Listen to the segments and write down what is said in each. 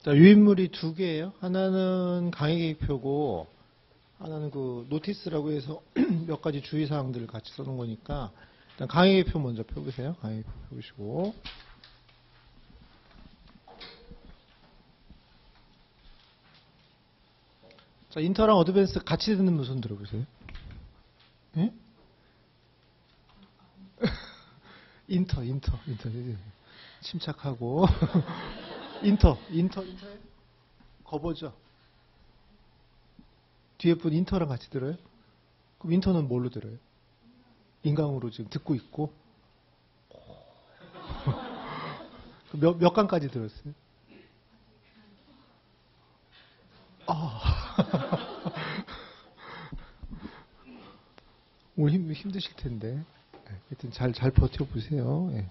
자, 유인물이 두 개예요. 하나는 강의계획표고 하나는 그 노티스라고 해서 몇 가지 주의사항들을 같이 써놓은 거니까 일단 강의계획표 먼저 펴보세요. 강의계획표 펴보시고 자, 인터랑 어드밴스 같이 듣는 무슨 들어보세요. 예? 인터 침착하고 인터에 거버죠. 뒤에 분 인터랑 같이 들어요? 그럼 인터는 뭘로 들어요? 인강으로 지금 듣고 있고 몇 강까지 들었어요? 오늘 힘드실 텐데 하여튼 잘 버텨보세요. 예.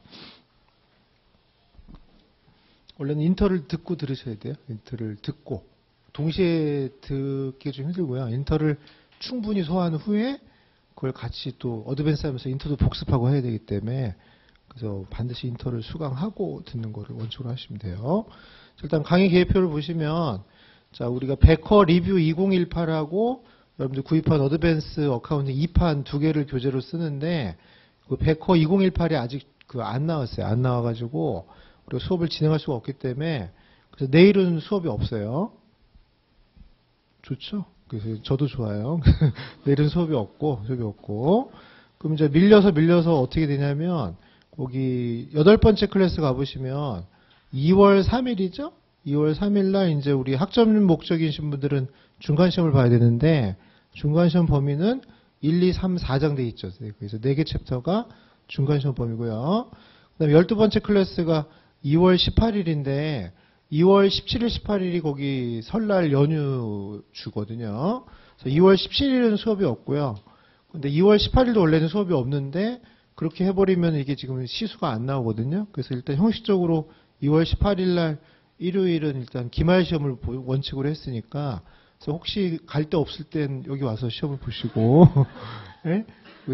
원래는 인터를 듣고 들으셔야 돼요. 인터를 듣고 동시에 듣기 좀 힘들고요. 인터를 충분히 소화한 후에 그걸 같이 또 어드밴스 하면서 인터도 복습하고 해야 되기 때문에 그래서 반드시 인터를 수강하고 듣는 거를 원칙으로 하시면 돼요. 일단 강의 계획표를 보시면 자, 우리가 베커 리뷰 2018하고 여러분들 구입한 어드밴스 어카운팅 2판 두 개를 교재로 쓰는데 그 베커 2018이 아직 안 나왔어요. 안 나와가지고 우리가 수업을 진행할 수가 없기 때문에 그래서 내일은 수업이 없어요. 좋죠? 그래서 저도 좋아요. 내일은 수업이 없고 그럼 이제 밀려서 어떻게 되냐면 거기 8번째 클래스 가보시면 2월 3일이죠? 2월 3일 날 이제 우리 학점 목적이신 분들은 중간시험을 봐야 되는데 중간시험 범위는 1, 2, 3, 4장 돼 있죠. 그래서 4개 챕터가 중간시험 범위고요. 그 다음에 12번째 클래스가 2월 18일인데 2월 17일, 18일이 거기 설날 연휴 주거든요. 그래서 2월 17일은 수업이 없고요. 근데 2월 18일도 원래는 수업이 없는데 그렇게 해버리면 이게 지금 시수가 안 나오거든요. 그래서 일단 형식적으로 2월 18일 날 일요일은 일단 기말 시험을 원칙으로 했으니까 그래서 혹시 갈 데 없을 땐 여기 와서 시험을 보시고 네?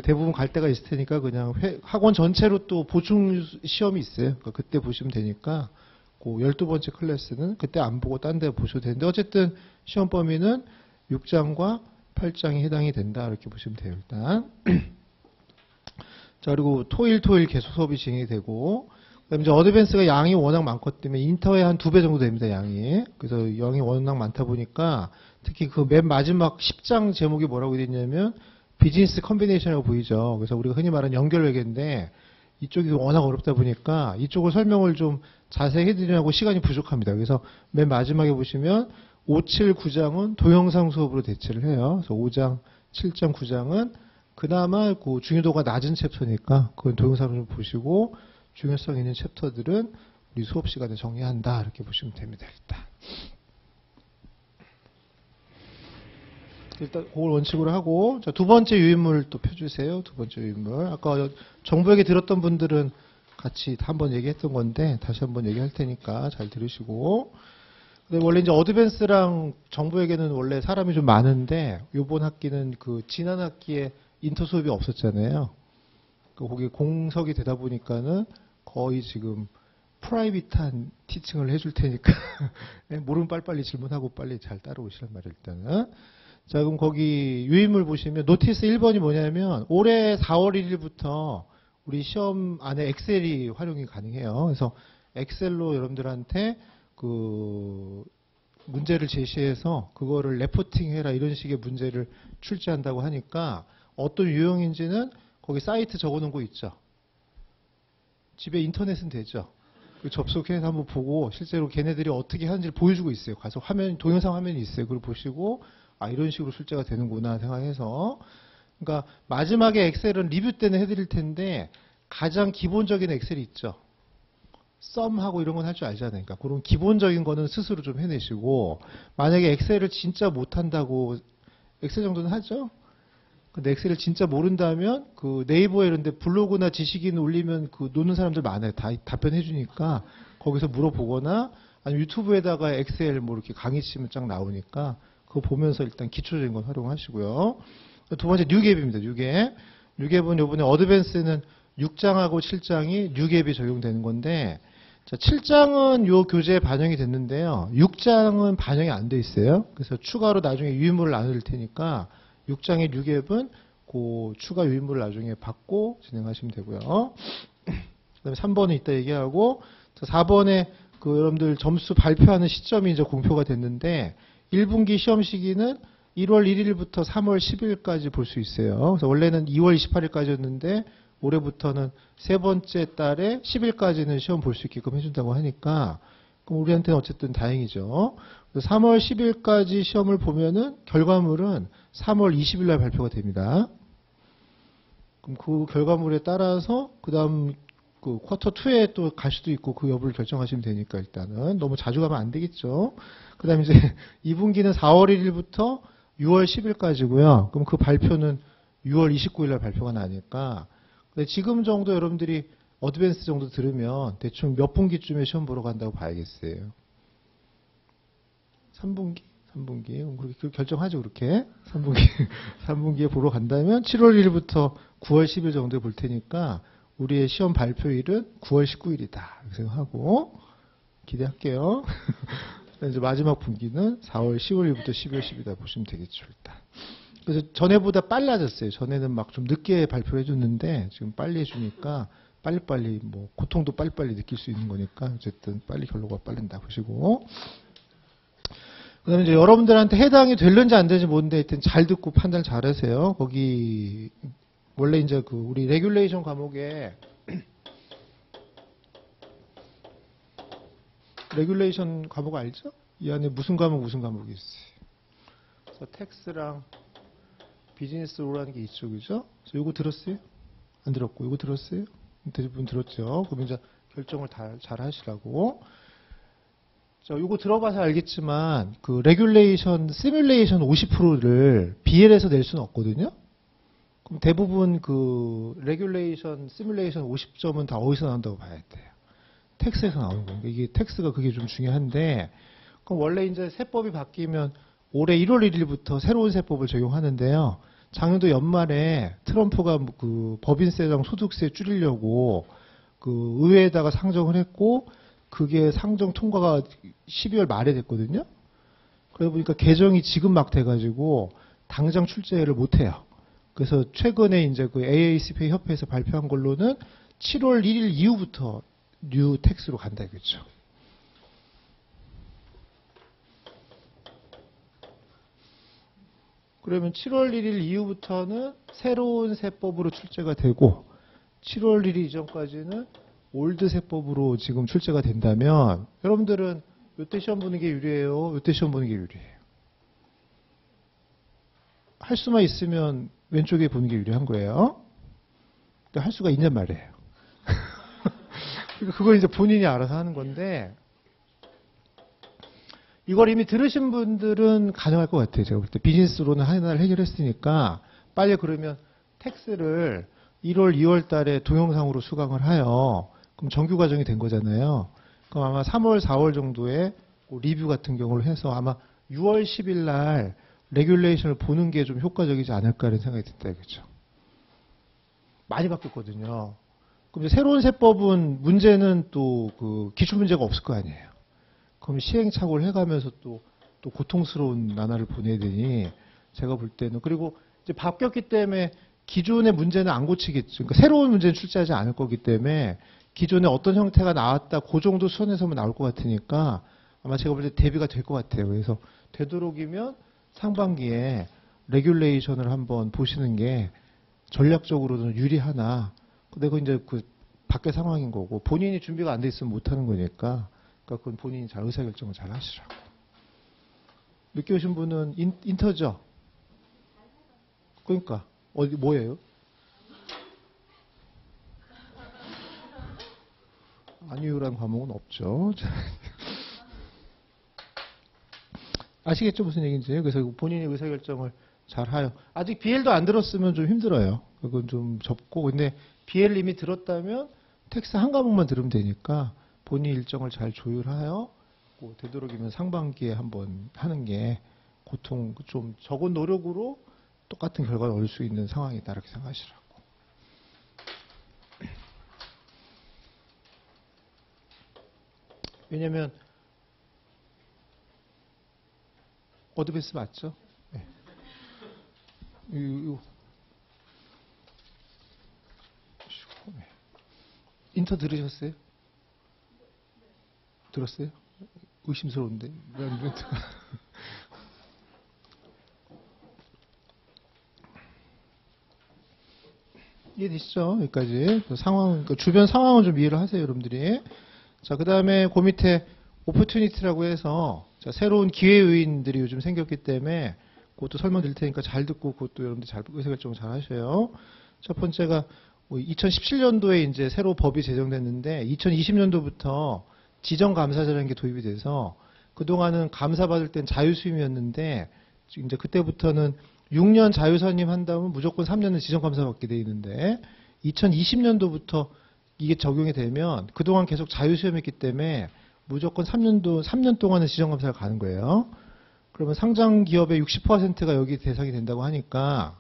대부분 갈 데가 있을 테니까 그냥 학원 전체로 또 보충 시험이 있어요. 그러니까 그때 보시면 되니까 그 12번째 클래스는 그때 안 보고 딴 데 보셔도 되는데 어쨌든 시험 범위는 6장과 8장이 해당이 된다 이렇게 보시면 돼요. 일단 자, 그리고 토일 계속 수업이 진행이 되고 그다음에 이제 어드밴스가 양이 워낙 많기 때문에 인터에 한 2배 정도 됩니다. 양이. 그래서 양이 워낙 많다 보니까 특히 그 맨 마지막 10장 제목이 뭐라고 되어 있냐면 비즈니스 컨비네이션이라고 보이죠. 그래서 우리가 흔히 말하는 연결회계인데 이쪽이 워낙 어렵다 보니까 이쪽을 설명을 좀 자세히 해드리려고 시간이 부족합니다. 그래서 맨 마지막에 보시면 5, 7, 9장은 동영상 수업으로 대체를 해요. 그래서 5장, 7장, 9장은 그나마 그 중요도가 낮은 챕터니까 그건 동영상을 좀 보시고 중요성 있는 챕터들은 우리 수업 시간에 정리한다 이렇게 보시면 됩니다. 일단 그걸 원칙으로 하고 자, 두 번째 유인물 또 펴주세요. 두 번째 유인물 아까 정부 얘기 들었던 분들은 같이 한번 얘기했던 건데 다시 한번 얘기할 테니까 잘 들으시고 근데 원래 이제 어드밴스랑 정부에게는 원래 사람이 좀 많은데 이번 학기는 그 지난 학기에 인터 수업이 없었잖아요. 거기 공석이 되다 보니까는 거의 지금 프라이빗한 티칭을 해줄 테니까 모르면 빨리빨리 질문하고 빨리 잘 따라오시란 말이에요. 일단은 자, 그럼 거기 유인물 보시면 노티스 1번이 뭐냐면 올해 4월 1일부터 우리 시험 안에 엑셀이 활용이 가능해요. 그래서 엑셀로 여러분들한테 그 문제를 제시해서 그거를 레포팅 해라 이런 식의 문제를 출제한다고 하니까 어떤 유형인지는 거기 사이트 적어놓은 거 있죠. 집에 인터넷은 되죠. 접속해서 한번 보고 실제로 걔네들이 어떻게 하는지를 보여주고 있어요. 가서 동영상 화면이 있어요. 그걸 보시고 아 이런 식으로 출제가 되는구나 생각해서 그러니까 마지막에 엑셀은 리뷰 때는 해드릴 텐데 가장 기본적인 엑셀이 있죠. 썸하고 이런 건 할 줄 알잖아요. 그러니까 그런 기본적인 거는 스스로 좀 해내시고 만약에 엑셀을 진짜 못한다고 엑셀 정도는 하죠. 근데 엑셀을 진짜 모른다면 그 네이버에 이런데 블로그나 지식인 올리면 그 노는 사람들 많아요. 다 답변해 주니까 거기서 물어보거나 아니면 유튜브에다가 엑셀 뭐 이렇게 강의 치면 쫙 나오니까 그거 보면서 일단 기초적인 건 활용하시고요. 두 번째 뉴갭입니다. 뉴갭은 이번에 어드밴스는 6장하고 7장이 뉴갭이 적용되는 건데 자, 7장은 요 교재에 반영이 됐는데요. 6장은 반영이 안 돼 있어요. 그래서 추가로 나중에 유인물을 나눌 테니까 6장의 6앱은 그 추가 유인물을 나중에 받고 진행하시면 되고요. 그다음에 3번은 이따 얘기하고 4번에 그 여러분들 점수 발표하는 시점이 이제 공표가 됐는데 1분기 시험 시기는 1월 1일부터 3월 10일까지 볼 수 있어요. 그래서 원래는 2월 28일까지였는데 올해부터는 세 번째 달에 10일까지는 시험 볼 수 있게끔 해준다고 하니까 그럼 우리한테는 어쨌든 다행이죠. 3월 10일까지 시험을 보면은 결과물은 3월 20일 날 발표가 됩니다. 그럼 그 결과물에 따라서 그다음 그 쿼터 2에 또 갈 수도 있고 그 여부를 결정하시면 되니까 일단은 너무 자주 가면 안 되겠죠. 그다음에 이제 2분기는 4월 1일부터 6월 10일까지고요. 그럼 그 발표는 6월 29일 날 발표가 나니까 근데 지금 정도 여러분들이 어드밴스 정도 들으면 대충 몇 분기쯤에 시험 보러 간다고 봐야겠어요. 3분기? 3분기. 그렇게 결정하죠, 그렇게. 3분기. 3분기에 보러 간다면 7월 1일부터 9월 10일 정도에 볼 테니까 우리의 시험 발표일은 9월 19일이다. 이렇게 생각하고 기대할게요. 이제 마지막 분기는 4월 10일부터 12월 10일이다 보시면 되겠죠, 일단. 그래서 전에보다 빨라졌어요. 전에는 막 좀 늦게 발표를 해줬는데 지금 빨리 해주니까 빨리빨리 뭐 고통도 빨리빨리 느낄 수 있는 거니까 어쨌든 빨리 결과가 빠른다 보시고 그다음에 이제 여러분들한테 해당이 될는지 안 되는지 모르는데 하여튼 잘 듣고 판단 잘 하세요. 거기 원래 이제 그 우리 레귤레이션 과목에 레귤레이션 과목 알죠? 이 안에 무슨 과목이 있어요. 그래서 텍스랑 비즈니스 로라는 게 있죠, 그죠? 그래서 요거 들었어요? 안 들었고, 요거 들었어요? 대부분 들었죠? 그럼 이제 결정을 잘 하시라고. 자, 요거 들어봐서 알겠지만, 그, 레귤레이션, 시뮬레이션 50%를 BL에서 낼 수는 없거든요? 그럼 대부분 그, 레귤레이션, 시뮬레이션 50점은 다 어디서 나온다고 봐야 돼요? 텍스에서 나오는 거예요. 이게 텍스가 그게 좀 중요한데, 그럼 원래 이제 세법이 바뀌면 올해 1월 1일부터 새로운 세법을 적용하는데요. 작년도 연말에 트럼프가 그 법인세랑 소득세 줄이려고 그 의회에다가 상정을 했고 그게 상정 통과가 12월 말에 됐거든요. 그러다 보니까 개정이 지금 막 돼가지고 당장 출제를 못해요. 그래서 최근에 이제 그 AACPA 협회에서 발표한 걸로는 7월 1일 이후부터 뉴 텍스로 간다 이거죠. 그러면 7월 1일 이후부터는 새로운 세법으로 출제가 되고 7월 1일 이전까지는 올드 세법으로 지금 출제가 된다면 여러분들은 이때 시험 보는 게 유리해요? 이때 시험 보는 게 유리해요? 할 수만 있으면 왼쪽에 보는 게 유리한 거예요. 근데 할 수가 있냔 말이에요. 그걸 이제 본인이 알아서 하는 건데 이걸 이미 들으신 분들은 가능할 것 같아요. 제가 볼 때 비즈니스로는 하나를 해결했으니까 빨리 그러면 텍스를 1월, 2월 달에 동영상으로 수강을 하여 그럼 정규 과정이 된 거잖아요. 그럼 아마 3월, 4월 정도에 리뷰 같은 경우를 해서 아마 6월 10일 날 레귤레이션을 보는 게 좀 효과적이지 않을까라는 생각이 든다 이거죠. 많이 바뀌었거든요. 그럼 이제 새로운 세법은 문제는 또 그 기출 문제가 없을 거 아니에요. 그럼 시행착오를 해가면서 또 고통스러운 나날을 보내야 되니 제가 볼 때는 그리고 이제 바뀌었기 때문에 기존의 문제는 안 고치겠죠. 그러니까 새로운 문제는 출제하지 않을 거기 때문에 기존에 어떤 형태가 나왔다 그 정도 수준에서만 나올 것 같으니까 아마 제가 볼 때 대비가 될 것 같아요. 그래서 되도록이면 상반기에 레귤레이션을 한번 보시는 게 전략적으로는 유리하나. 근데 그건 이제 그 밖의 상황인 거고 본인이 준비가 안 돼 있으면 못 하는 거니까 그러니까 그건 본인이 잘 의사결정을 잘 하시라고. 늦게 오신 분은 인터죠? 그러니까 어디 뭐예요? 아니요라는 과목은 없죠. 아시겠죠 무슨 얘기인지. 그래서 본인이 의사결정을 잘 하여. 아직 BL도 안 들었으면 좀 힘들어요. 그건 좀 접고 근데 BL 이미 들었다면 텍스트 한 과목만 들으면 되니까 본인 일정을 잘 조율하여 되도록이면 상반기에 한번 하는 게 고통 좀 적은 노력으로 똑같은 결과를 얻을 수 있는 상황이다 이렇게 생각하시라고. 왜냐면 어드밴스 맞죠? 네. 인터 들으셨어요? 들었어요? 의심스러운데. 이해되시죠? 여기까지. 상황, 주변 상황을 좀 이해를 하세요, 여러분들이. 자, 그 다음에 그 밑에 오퍼튜니티라고 해서 자, 새로운 기회 요인들이 요즘 생겼기 때문에 그것도 설명드릴 테니까 잘 듣고 그것도 여러분들 잘 의사결정 잘 하셔요. 첫 번째가 2017년도에 이제 새로 법이 제정됐는데 2020년도부터 지정감사자라는 게 도입이 돼서 그동안은 감사받을 땐 자유수임이었는데 이제 그때부터는 6년 자유선임 한다면 무조건 3년은 지정감사 받게 돼 있는데 2020년도부터 이게 적용이 되면 그동안 계속 자유수임했기 때문에 무조건 3년 동안은 지정감사를 가는 거예요. 그러면 상장 기업의 60%가 여기 대상이 된다고 하니까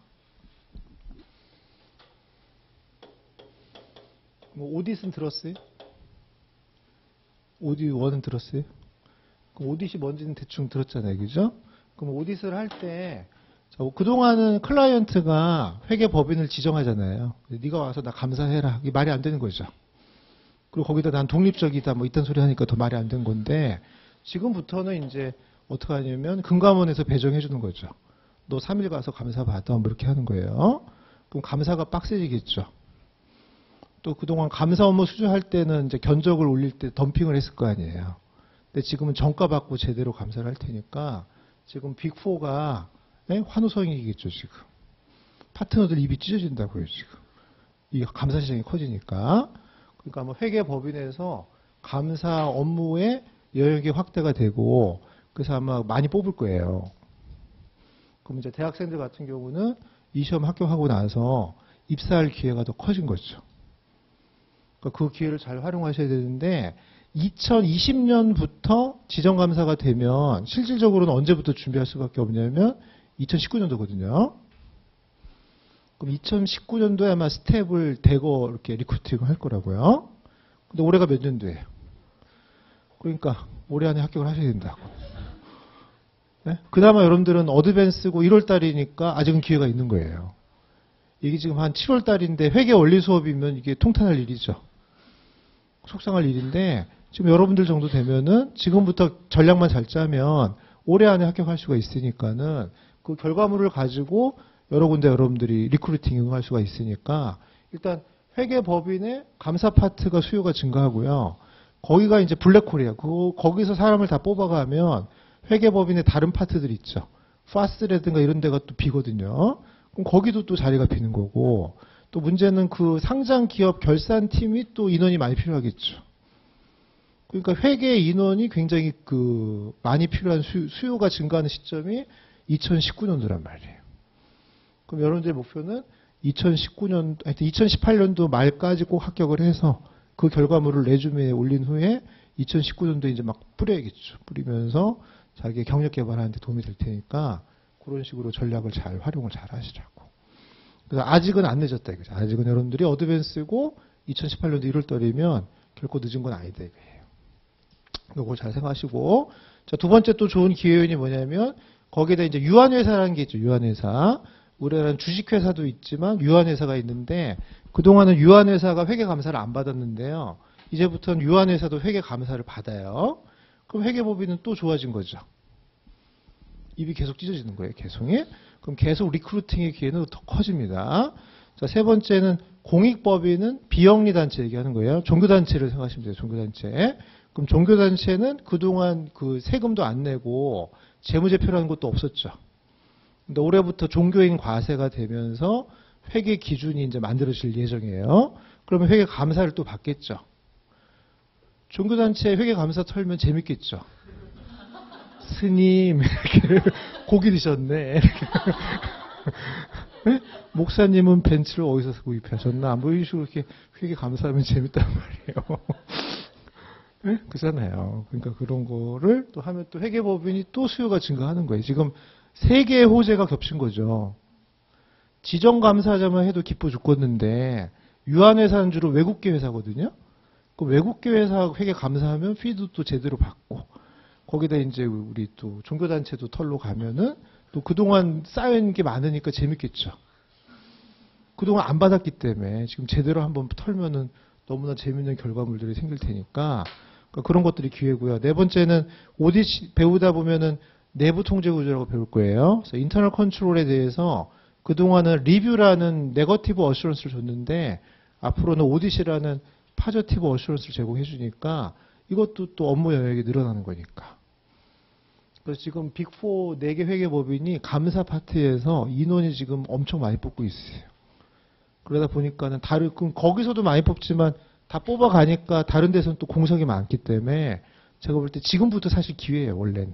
뭐 오딧은 들었어요? 오딧 1은 들었어요? 그럼 오딧이 뭔지는 대충 들었잖아요. 그죠? 그럼 오딧을 할 때 그동안은 클라이언트가 회계법인을 지정하잖아요. 네가 와서 나 감사해라. 이게 말이 안 되는 거죠. 그리고 거기다 난 독립적이다 뭐 이딴 소리 하니까 더 말이 안 되는 건데 지금부터는 이제 어떻게 하냐면 금감원에서 배정해 주는 거죠. 너 3일 가서 감사 받아 뭐 이렇게 하는 거예요. 그럼 감사가 빡세지겠죠. 또 그동안 감사 업무 수주할 때는 이제 견적을 올릴 때 덤핑을 했을 거 아니에요. 근데 지금은 정가 받고 제대로 감사를 할 테니까 지금 빅4가 환호성이겠죠, 지금. 파트너들 입이 찢어진다고요, 지금. 이 감사 시장이 커지니까. 그러니까 뭐 회계법인에서 감사 업무의 영역이 확대가 되고 그래서 아마 많이 뽑을 거예요. 그럼 이제 대학생들 같은 경우는 이 시험 합격하고 나서 입사할 기회가 더 커진 거죠. 그러니까 그 기회를 잘 활용하셔야 되는데 2020년부터 지정감사가 되면 실질적으로는 언제부터 준비할 수밖에 없냐면 2019년도거든요. 그럼 2019년도에 아마 스텝을 대거 이렇게 리크루팅을 할 거라고요. 근데 올해가 몇 년도예요? 그러니까 올해 안에 합격을 하셔야 된다고. 네? 그나마 여러분들은 어드밴스고 1월 달이니까 아직은 기회가 있는 거예요. 이게 지금 한 7월 달인데 회계 원리 수업이면 이게 통탄할 일이죠. 속상할 일인데 지금 여러분들 정도 되면은 지금부터 전략만 잘 짜면 올해 안에 합격할 수가 있으니까는 그 결과물을 가지고 여러 군데 여러분들이 리크루팅 응할 수가 있으니까 일단 회계법인의 감사 파트가 수요가 증가하고요. 거기가 이제 블랙홀이에요. 거기서 사람을 다 뽑아가면 회계법인의 다른 파트들 있죠. 파스라든가 이런 데가 또 비거든요. 그럼 거기도 또 자리가 비는 거고 또 문제는 그 상장 기업 결산팀이 또 인원이 많이 필요하겠죠. 그러니까 회계 인원이 굉장히 많이 필요한 수요가 증가하는 시점이 2019년도란 말이에요. 그럼 여러분들의 목표는 2018년도 말까지 꼭 합격을 해서 그 결과물을 레주메에 올린 후에 2019년도에 이제 막 뿌려야겠죠. 뿌리면서 자기 경력 개발하는 데 도움이 될 테니까 그런 식으로 전략을 잘 활용을 잘 하시라고. 그래서 아직은 안 늦었다 이거죠. 아직은 여러분들이 어드밴스고 2018년도 1월 달이면 결코 늦은 건 아니다 이거예요. 이거 잘 생각하시고. 자, 두 번째 또 좋은 기회요인이 뭐냐면 거기에다 이제 유한회사라는 게 있죠. 유한회사. 우리나라는 주식회사도 있지만 유한회사가 있는데 그동안은 유한회사가 회계감사를 안 받았는데요. 이제부터는 유한회사도 회계감사를 받아요. 그럼 회계법인은 또 좋아진 거죠. 입이 계속 찢어지는 거예요. 계속이. 그럼 계속 리크루팅의 기회는 더 커집니다. 자, 세 번째는 공익법인은 비영리 단체 얘기하는 거예요. 종교단체를 생각하시면 돼요. 종교단체. 그럼 종교단체는 그동안 그 세금도 안 내고 재무제표라는 것도 없었죠. 근데 올해부터 종교인 과세가 되면서 회계 기준이 이제 만들어질 예정이에요. 그러면 회계 감사를 또 받겠죠. 종교단체 회계 감사 털면 재밌겠죠. 스님 이렇게 고기 드셨네. 네? 목사님은 벤츠를 어디서 구입하셨나? 뭐 이런 식으로 이렇게 회계 감사하면 재밌단 말이에요. 네? 그렇잖아요. 그러니까 그런 거를 또 하면 또 회계법인이 또 수요가 증가하는 거예요. 지금 세 개의 호재가 겹친 거죠. 지정감사자만 해도 기뻐 죽겠는데 유한회사는 주로 외국계 회사거든요. 그 외국계 회사 회계 감사하면 피도 또 제대로 받고, 거기다 이제 우리 또 종교단체도 털로 가면은 또 그동안 쌓여있는 게 많으니까 재밌겠죠. 그동안 안 받았기 때문에 지금 제대로 한번 털면은 너무나 재밌는 결과물들이 생길 테니까, 그러니까 그런 것들이 기회고요. 네 번째는 오디시 배우다 보면은 내부 통제 구조라고 배울 거예요. 그래서 인터널 컨트롤에 대해서 그동안은 리뷰라는 네거티브 어슈런스를 줬는데 앞으로는 오디시라는 파저티브 어슈런스를 제공해 주니까 이것도 또 업무 영역이 늘어나는 거니까. 그래서 지금 빅4 4개 회계법인이 감사 파트에서 인원이 지금 엄청 많이 뽑고 있어요. 그러다 보니까는 그럼 거기서도 많이 뽑지만 다 뽑아가니까 다른 데서는 또 공석이 많기 때문에 제가 볼 때 지금부터 사실 기회예요, 원래는.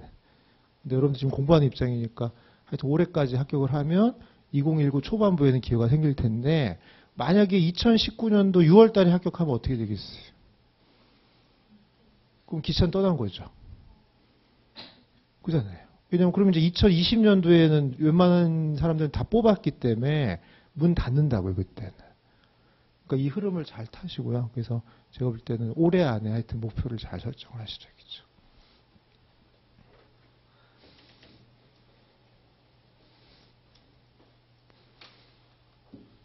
근데 여러분들 지금 공부하는 입장이니까 하여튼 올해까지 합격을 하면 2019 초반부에는 기회가 생길 텐데, 만약에 2019년도 6월 달에 합격하면 어떻게 되겠어요? 그럼 기차는 떠난 거죠. 그잖아요. 왜냐면 그러면 이제 2020년도에는 웬만한 사람들은 다 뽑았기 때문에 문 닫는다고요, 그때는. 그러니까 이 흐름을 잘 타시고요. 그래서 제가 볼 때는 올해 안에 하여튼 목표를 잘 설정을 하시라겠죠.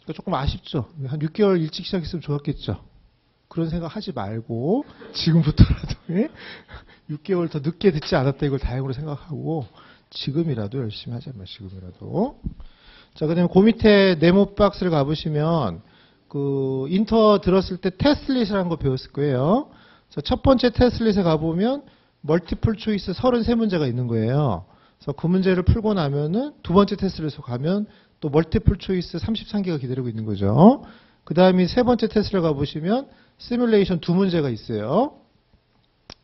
그러니까 조금 아쉽죠. 한 6개월 일찍 시작했으면 좋았겠죠. 그런 생각 하지 말고 지금부터라도 6개월 더 늦게 듣지 않았다 이걸 다행으로 생각하고 지금이라도 열심히 하자면 지금이라도. 자, 그다음에 그 밑에 네모 박스를 가보시면 그 인터 들었을 때 테스트릿이라는 거 배웠을 거예요. 그래서 첫 번째 테스트릿에 가보면 멀티플 초이스 33문제가 있는 거예요. 그래서 그 문제를 풀고 나면은 두 번째 테스트릿에 가면 또 멀티플 초이스 33개가 기다리고 있는 거죠. 그 다음에 세 번째 테스트를 가보시면 시뮬레이션 두 문제가 있어요.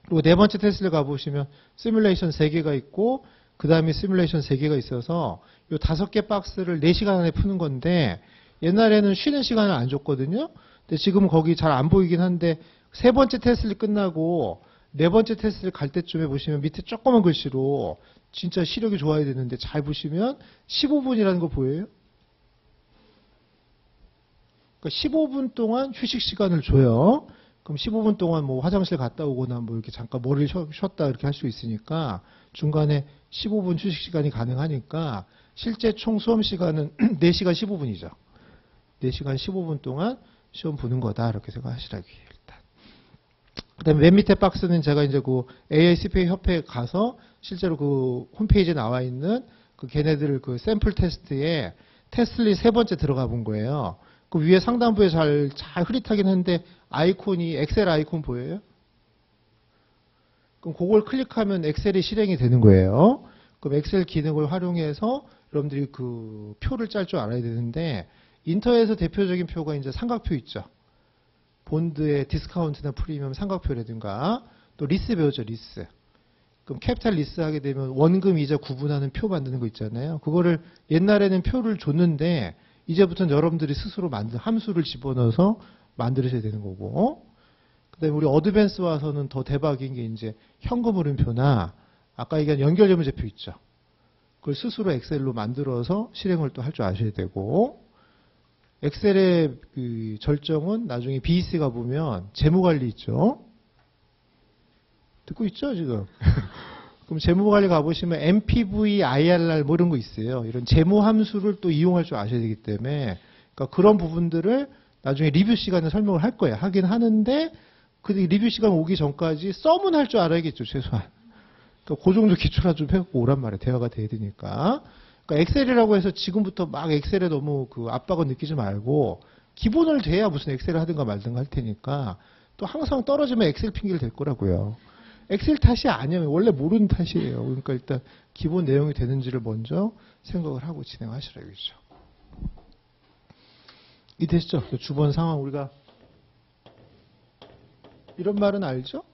그리고 네 번째 테스트를 가보시면 시뮬레이션 3개가 있고 그 다음에 시뮬레이션 3개가 있어서 이 5개 박스를 4시간 안에 푸는 건데, 옛날에는 쉬는 시간을 안 줬거든요. 근데 지금은 거기 잘 안 보이긴 한데 세 번째 테스트를 끝나고 네 번째 테스트를 갈 때쯤에 보시면 밑에 조그만 글씨로 진짜 시력이 좋아야 되는데 잘 보시면 15분이라는 거 보여요? 그러니까 15분 동안 휴식 시간을 줘요. 그럼 15분 동안 뭐 화장실 갔다 오거나 뭐 이렇게 잠깐 머리를 쉬었다 이렇게 할 수 있으니까 중간에 15분 휴식 시간이 가능하니까 실제 총 수험 시간은 4시간 15분이죠. 4시간 15분 동안 시험 보는 거다 이렇게 생각하시라고요. 일단. 그다음에 맨 밑에 박스는 제가 이제 그 AICPA 협회에 가서 실제로 그 홈페이지에 나와 있는 그 걔네들 그 샘플 테스트에 테스트리 세 번째 들어가 본 거예요. 그 위에 상단부에 잘 흐릿하긴 한데 아이콘이 엑셀 아이콘 보여요? 그럼 그걸 클릭하면 엑셀이 실행이 되는 거예요. 그럼 엑셀 기능을 활용해서 여러분들이 그 표를 짤 줄 알아야 되는데, 인터에서 대표적인 표가 이제 삼각표 있죠. 본드의 디스카운트나 프리미엄 삼각표라든가, 또 리스 배웠죠, 리스. 그럼 캐피탈 리스 하게 되면 원금 이자 구분하는 표 만드는 거 있잖아요. 그거를 옛날에는 표를 줬는데 이제부터는 여러분들이 스스로 만든 함수를 집어넣어서 만들으셔야 되는 거고, 그다음에 우리 어드밴스 와서는 더 대박인 게 이제 현금 흐름표나 아까 얘기한 연결점제표 있죠. 그걸 스스로 엑셀로 만들어서 실행을 또 할 줄 아셔야 되고, 엑셀의 그 절정은 나중에 BEC 가보면 재무관리 있죠. 듣고 있죠, 지금? 그럼 재무관리 가보시면 MPV, IRR 뭐 이런 거 있어요. 이런 재무함수를 또 이용할 줄 아셔야 되기 때문에, 그러니까 그런 부분들을 나중에 리뷰 시간에 설명을 할 거예요. 하긴 하는데, 그 리뷰 시간 오기 전까지 썸은 할 줄 알아야겠죠, 최소한. 그러니까 그 정도 기초라 좀 해갖고 오란 말이에요. 대화가 돼야 되니까. 그러니까 엑셀이라고 해서 지금부터 막 엑셀에 너무 그 압박을 느끼지 말고, 기본을 돼야 무슨 엑셀을 하든가 말든가 할 테니까, 또 항상 떨어지면 엑셀 핑계를 댈 거라고요. 엑셀 탓이 아니에요. 원래 모르는 탓이에요. 그러니까 일단 기본 내용이 되는지를 먼저 생각을 하고 진행하시라고죠. 이해되시죠? 주변 상황 우리가 이런 말은 알죠?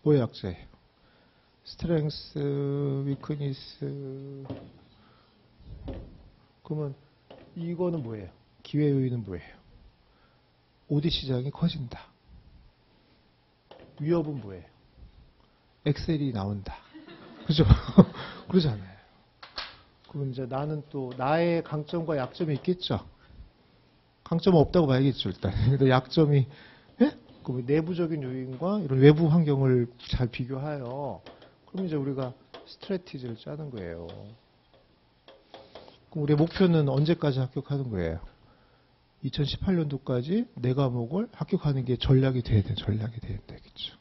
뭐의 약자예요? 스트렝스, 위크니스. 그러면 이거는 뭐예요? 기회 요인은 뭐예요? 오디 시장이 커진다. 위협은 뭐예요? 엑셀이 나온다. 그죠? 그러잖아요. 그럼 이제 나는 또 나의 강점과 약점이 있겠죠? 강점은 없다고 봐야겠죠, 일단. 근데 약점이, 예? 그 내부적인 요인과 이런 외부 환경을 잘 비교하여, 그럼 이제 우리가 스트래티지를 짜는 거예요. 그럼 우리의 목표는 언제까지 합격하는 거예요? 2018년도까지 네 과목을 합격하는 게 전략이 돼야 돼, 전략이 돼야 되겠죠.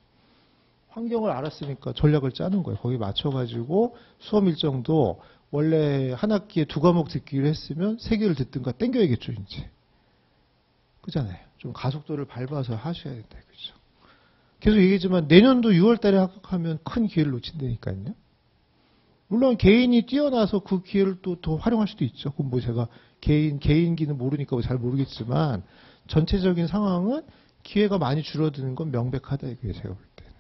환경을 알았으니까 전략을 짜는 거예요. 거기 맞춰가지고 수업 일정도 원래 한 학기에 두 과목 듣기로 했으면 세 개를 듣든가 땡겨야겠죠, 이제. 그잖아요. 좀 가속도를 밟아서 하셔야 된다, 그죠. 계속 얘기했지만 내년도 6월 달에 합격하면 큰 기회를 놓친다니까요. 물론 개인이 뛰어나서 그 기회를 또 더 활용할 수도 있죠. 그럼 뭐 제가 개인기는 모르니까 잘 모르겠지만 전체적인 상황은 기회가 많이 줄어드는 건 명백하다 이거예요, 제가 볼 때는.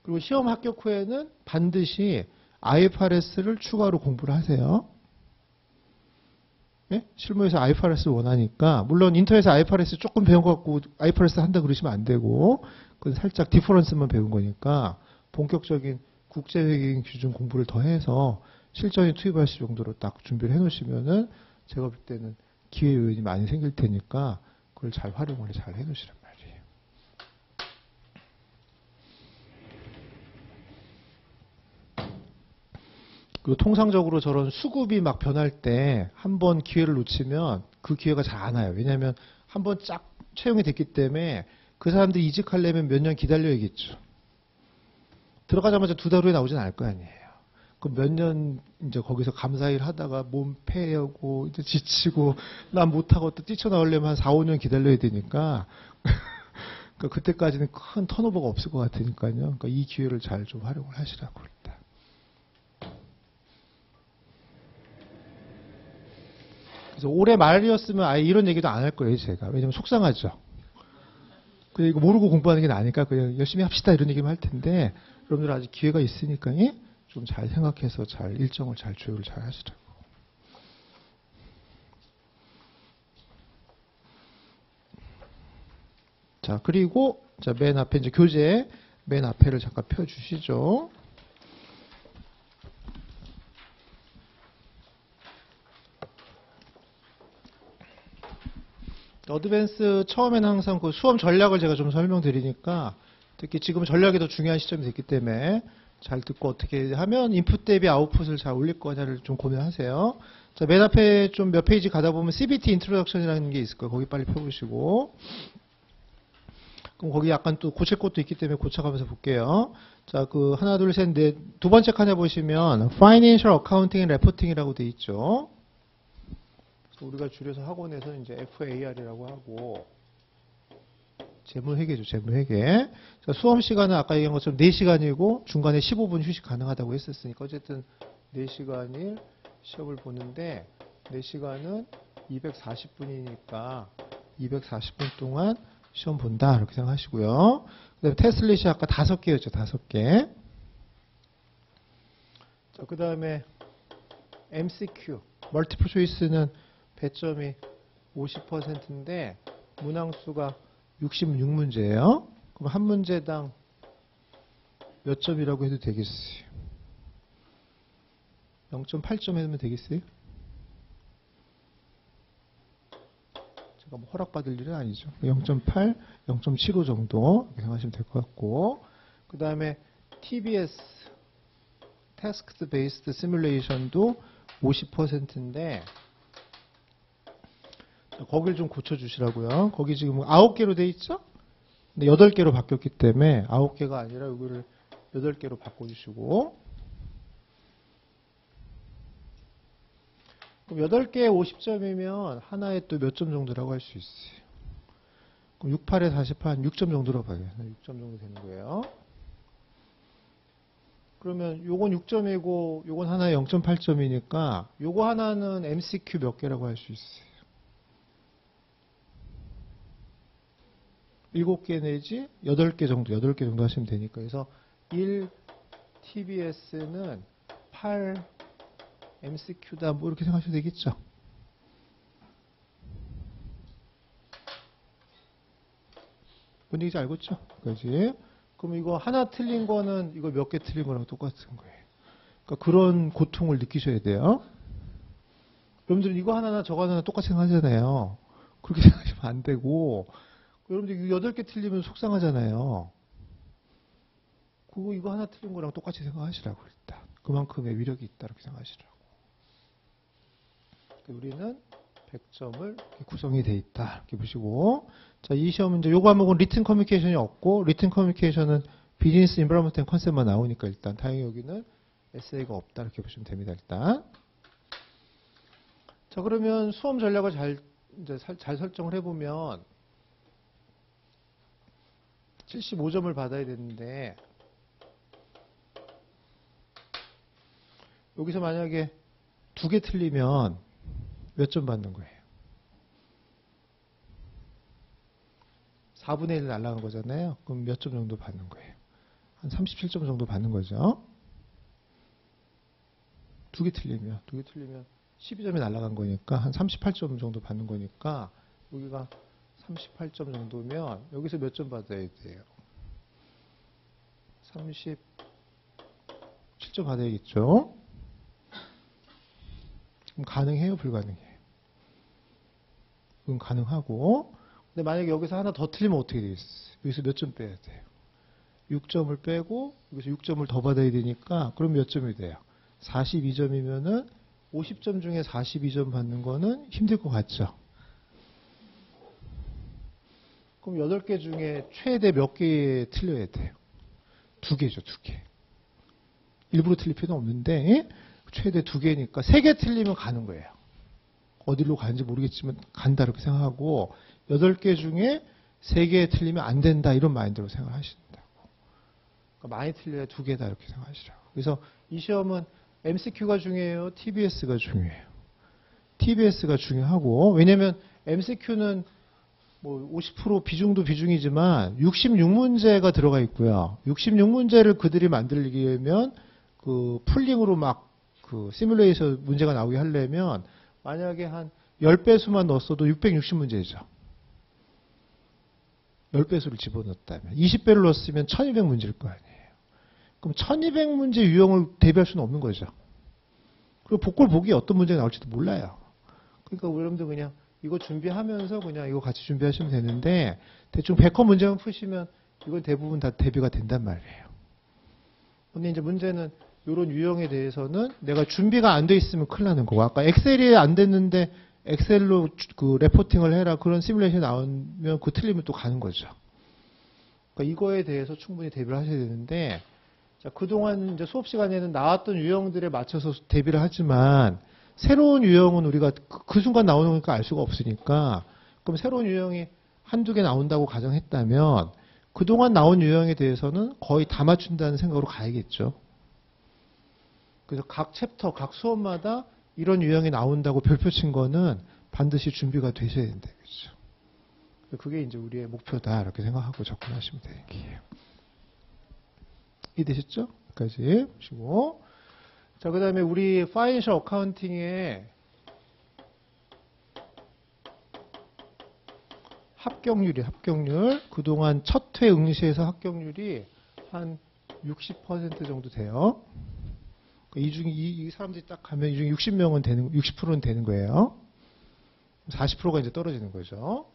그리고 시험 합격 후에는 반드시 IFRS를 추가로 공부를 하세요. 네? 실무에서 IFRS를 원하니까 물론 인터넷에서 IFRS 조금 배운 것 같고 IFRS 한다 그러시면 안 되고 그건 살짝 디퍼런스만 배운 거니까 본격적인 국제회계 기준 공부를 더 해서 실전에 투입할 수 정도로 딱 준비를 해놓으시면은 제가 볼 때는 기회 요인이 많이 생길 테니까 그걸 잘 활용을 잘 해놓으시란 말이에요. 그리고 통상적으로 저런 수급이 막 변할 때 한 번 기회를 놓치면 그 기회가 잘 안 와요. 왜냐하면 한 번 쫙 채용이 됐기 때문에 그 사람들이 이직하려면 몇 년 기다려야겠죠. 들어가자마자 두 달 후에 나오진 않을 거 아니에요. 그럼 몇 년 이제 거기서 감사일 하다가 몸 패하고 이제 지치고 난 못하고 또 뛰쳐나오려면 한 4, 5년 기다려야 되니까 그러니까 그때까지는 큰 턴오버가 없을 것 같으니까요. 그러니까 이 기회를 잘 좀 활용을 하시라고 일단. 그래서 올해 말이었으면 아예 이런 얘기도 안 할 거예요, 제가. 왜냐면 속상하죠. 그래 이거 모르고 공부하는 게 나으니까 그냥 열심히 합시다 이런 얘기만 할 텐데 여러분들 아직 기회가 있으니까 좀 잘 생각해서 잘 일정을 잘 조율을 잘 하시라고. 자, 그리고 자, 맨 앞에 이제 교재 맨 앞에를 잠깐 펴 주시죠. 어드밴스 처음에는 항상 그 수험 전략을 제가 좀 설명드리니까 특히 지금 전략이 더 중요한 시점이 됐기 때문에 잘 듣고 어떻게 하면 인풋 대비 아웃풋을 잘 올릴 거냐를 좀 고민하세요. 자, 맨 앞에 좀 몇 페이지 가다 보면 CBT 인트로덕션이라는 게 있을 거예요. 거기 빨리 펴보시고. 그럼 거기 약간 또 고칠 것도 있기 때문에 고쳐가면서 볼게요. 자, 그 하나, 둘, 셋, 넷 두 번째 칸에 보시면 Financial Accounting and Reporting이라고 돼 있죠. 우리가 줄여서 학원에서 이제 FAR이라고 하고 재무회계죠, 재무회계. 자, 수험 시간은 아까 얘기한 것처럼 4시간이고 중간에 15분 휴식 가능하다고 했었으니까 어쨌든 4시간일 시험을 보는데 4시간은 240분이니까 240분 동안 시험 본다 이렇게 생각하시고요. 그다음에 테슬릿이 아까 5개였죠, 5개. 자, 그다음에 MCQ, 멀티플 초이스는 배점이 50%인데 문항수가 66문제예요. 그럼 한 문제당 몇 점이라고 해도 되겠어요? 0.8점 해두면 되겠어요? 제가 뭐 허락받을 일은 아니죠. 0.8, 0.75 정도 이렇게 생각하시면 될 것 같고 그 다음에 TBS, Task Based Simulation도 50%인데 거길 좀 고쳐주시라고요. 거기 지금 9개로 돼 있죠? 근데 8개로 바뀌었기 때문에 9개가 아니라 이거를 8개로 바꿔주시고 그럼 8개에 50점이면 하나에 또 몇 점 정도라고 할 수 있어요. 그럼 68에 48, 6점 정도로 봐요. 6점 정도 되는 거예요. 그러면 요건 6점이고 요건 하나에 0.8점이니까 요거 하나는 MCQ 몇 개라고 할 수 있어요. 7개 내지 8개 정도 하시면 되니까. 그래서 1 TBS는 8 MCQ다. 뭐 이렇게 생각하셔도 되겠죠. 뭔 얘기인지 알겠죠? 그지? 그럼 이거 하나 틀린 거는 이거 몇 개 틀린 거랑 똑같은 거예요. 그러니까 그런 고통을 느끼셔야 돼요. 여러분들은 이거 하나나 저거 하나 똑같이 생각하잖아요. 그렇게 생각하시면 안 되고, 여러분들 8개 틀리면 속상하잖아요. 그거 이거 하나 틀린 거랑 똑같이 생각하시라고 일단. 그만큼의 위력이 있다 이렇게 생각하시라고. 우리는 100점을 구성이 돼 있다 이렇게 보시고, 자, 이 시험은 이제 요거 과목은 리튼 커뮤니케이션이 없고, 리튼 커뮤니케이션은 비즈니스 인브라먼트 앤 컨셉만 나오니까 일단 다행히 여기는 에세이가 없다 이렇게 보시면 됩니다 일단. 자, 그러면 수험 전략을 잘 설정을 해보면 75점을 받아야 되는데, 여기서 만약에 2개 틀리면 몇 점 받는 거예요? 4분의 1 날아간 거잖아요. 그럼 몇 점 정도 받는 거예요? 한 37점 정도 받는 거죠. 2개 틀리면 12점이 날아간 거니까 한 38점 정도 받는 거니까, 여기가 38점 정도면 여기서 몇 점 받아야 돼요? 37점 받아야겠죠? 그럼 가능해요? 불가능해요? 그럼 가능하고, 근데 만약에 여기서 하나 더 틀리면 어떻게 되겠어요? 여기서 몇 점 빼야 돼요? 6점을 빼고 여기서 6점을 더 받아야 되니까, 그럼 몇 점이 돼요? 42점이면은 50점 중에 42점 받는 거는 힘들 것 같죠? 그럼 8개 중에 최대 몇 개 틀려야 돼요? 2개죠, 2개. 일부러 틀릴 필요는 없는데, 최대 2개니까 3개 틀리면 가는 거예요. 어디로 가는지 모르겠지만 간다 이렇게 생각하고, 8개 중에 3개 틀리면 안 된다 이런 마인드로 생각하신다고. 그러니까 많이 틀려야 2개다 이렇게 생각하시라고. 그래서 이 시험은 MCQ가 중요해요? TBS가 중요해요? TBS가 중요하고, 왜냐면 MCQ는 뭐 50% 비중도 비중이지만 66문제가 들어가 있고요. 66문제를 그들이 만들려면 그 풀링으로 막 그 시뮬레이션 문제가 나오게 하려면 만약에 한 10배수만 넣었어도 660문제죠. 10배수를 집어넣었다면. 20배를 넣었으면 1200문제일 거 아니에요. 그럼 1200문제 유형을 대비할 수는 없는 거죠. 그리고 복골 보기에 어떤 문제가 나올지도 몰라요. 그러니까 여러분들 그냥 이거 준비하면서 그냥 이거 같이 준비하시면 되는데, 대충 100컷 문제만 푸시면 이건 대부분 다 대비가 된단 말이에요. 근데 이제 문제는 이런 유형에 대해서는 내가 준비가 안 돼 있으면 큰일 나는 거고, 아까 엑셀이 안 됐는데 엑셀로 그 레포팅을 해라 그런 시뮬레이션이 나오면 그 틀리면 또 가는 거죠. 그러니까 이거에 대해서 충분히 대비를 하셔야 되는데, 자, 그동안 이제 수업 시간에는 나왔던 유형들에 맞춰서 대비를 하지만, 새로운 유형은 우리가 그 순간 나오는 거니까 알 수가 없으니까, 그럼 새로운 유형이 한두 개 나온다고 가정했다면 그동안 나온 유형에 대해서는 거의 다 맞춘다는 생각으로 가야겠죠. 그래서 각 챕터, 각 수업마다 이런 유형이 나온다고 별표 친 거는 반드시 준비가 되셔야 된다. 그렇죠? 그게 이제 우리의 목표다. 이렇게 생각하고 접근하시면 되겠네요. 이해되셨죠? 여기까지 보시고. 자, 그 다음에 우리 파이낸셜 어카운팅의 합격률. 그동안 첫 회 응시에서 합격률이 한 60% 정도 돼요. 이 중에 이 사람들이 딱 가면 이 중에 60%는 되는 거예요. 40%가 이제 떨어지는 거죠.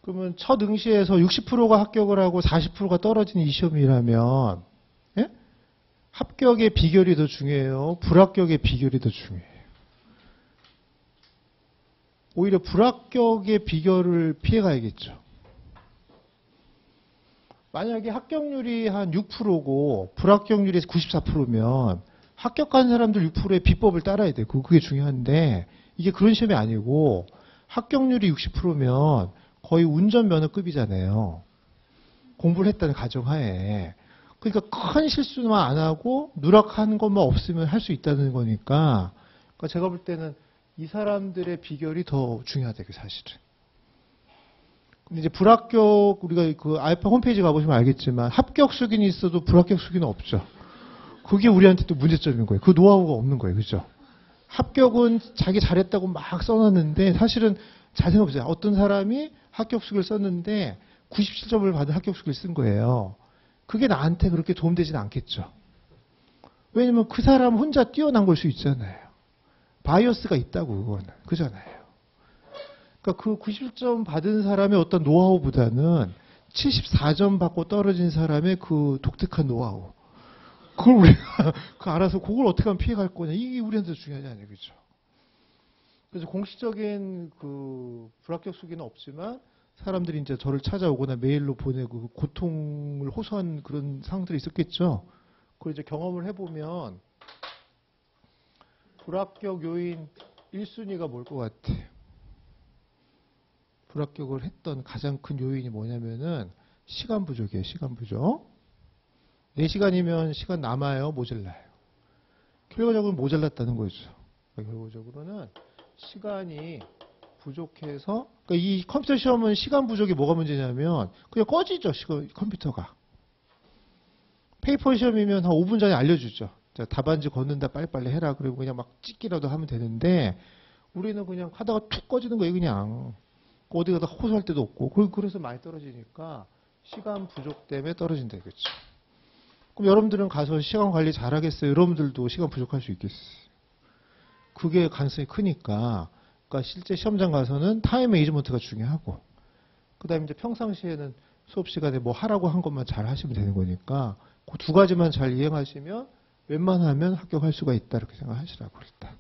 그러면 첫 응시에서 60%가 합격을 하고 40%가 떨어진 이 시험이라면, 예? 합격의 비결이 더 중요해요? 불합격의 비결이 더 중요해요? 오히려 불합격의 비결을 피해가야겠죠. 만약에 합격률이 한 6%고 불합격률이 94%면 합격한 사람들 6%의 비법을 따라야 돼요. 그게 중요한데, 이게 그런 시험이 아니고 합격률이 60%면 거의 운전면허급이잖아요. 공부를 했다는 가정하에. 그러니까 큰 실수만 안 하고 누락한 것만 없으면 할 수 있다는 거니까, 그러니까 제가 볼 때는 이 사람들의 비결이 더 중요하다, 사실은. 근데 이제 불합격, 우리가 그 알파 홈페이지 가보시면 알겠지만 합격 수기는 있어도 불합격 수기는 없죠. 그게 우리한테 또 문제점인 거예요. 그 노하우가 없는 거예요. 그죠? 합격은 자기 잘했다고 막 써놨는데 사실은 잘 생각해보세요. 어떤 사람이 합격 수기를 썼는데 97점을 받은 합격 수기를 쓴 거예요. 그게 나한테 그렇게 도움되지는 않겠죠. 왜냐면 그 사람 혼자 뛰어난 걸 수 있잖아요. 바이어스가 있다고 그거는. 그잖아요. 그러니까 그 90점 받은 사람의 어떤 노하우보다는 74점 받고 떨어진 사람의 그 독특한 노하우. 그걸 우리가 그 알아서 그걸 어떻게 하면 피해갈 거냐. 이게 우리한테 중요하지 않아요. 그죠? 그래서 공식적인 그 불합격 수기는 없지만 사람들이 이제 저를 찾아오거나 메일로 보내고 고통을 호소한 그런 상황들이 있었겠죠. 그걸 이제 경험을 해보면 불합격 요인 1순위가 뭘 것 같아? 불합격을 했던 가장 큰 요인이 뭐냐면은 시간 부족이에요. 시간 부족. 4시간이면 시간 남아요? 모자라요? 결과적으로 모자랐다는 거죠. 그러니까 결과적으로는 시간이 부족해서 그러니까 이 컴퓨터 시험은 시간 부족이 뭐가 문제냐면 그냥 꺼지죠. 컴퓨터가. 페이퍼 시험이면 한 5분 전에 알려주죠. 자, 답안지 걷는다 빨리빨리 해라. 그리고 그냥 막 찍기라도 하면 되는데 우리는 그냥 하다가 툭 꺼지는 거예요. 그냥. 어디 가다 호소할 데도 없고. 그래서 많이 떨어지니까 시간 부족 때문에 떨어진다. 그렇죠. 그럼 여러분들은 가서 시간 관리 잘하겠어요? 여러분들도 시간 부족할 수 있겠어요? 그게 가능성이 크니까. 그러니까 실제 시험장 가서는 타임 매니지먼트가 중요하고, 그 다음에 이제 평상시에는 수업 시간에 뭐 하라고 한 것만 잘 하시면 되는 거니까, 그 두 가지만 잘 이행하시면 웬만하면 합격할 수가 있다. 이렇게 생각하시라고 일단.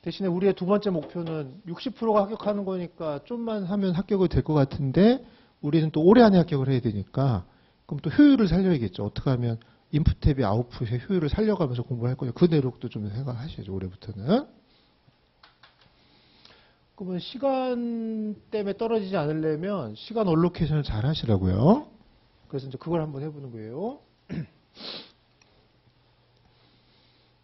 대신에 우리의 두 번째 목표는 60%가 합격하는 거니까 좀만 하면 합격이 될 것 같은데, 우리는 또 올해 안에 합격을 해야 되니까, 그럼 또 효율을 살려야겠죠. 어떻게 하면 인풋 탭이 아웃풋의 효율을 살려가면서 공부할 거냐. 그 내용도 좀 생각하셔야죠. 올해부터는. 그러면 시간 때문에 떨어지지 않으려면 시간 얼로케이션을 잘 하시라고요. 그래서 이제 그걸 한번 해보는 거예요.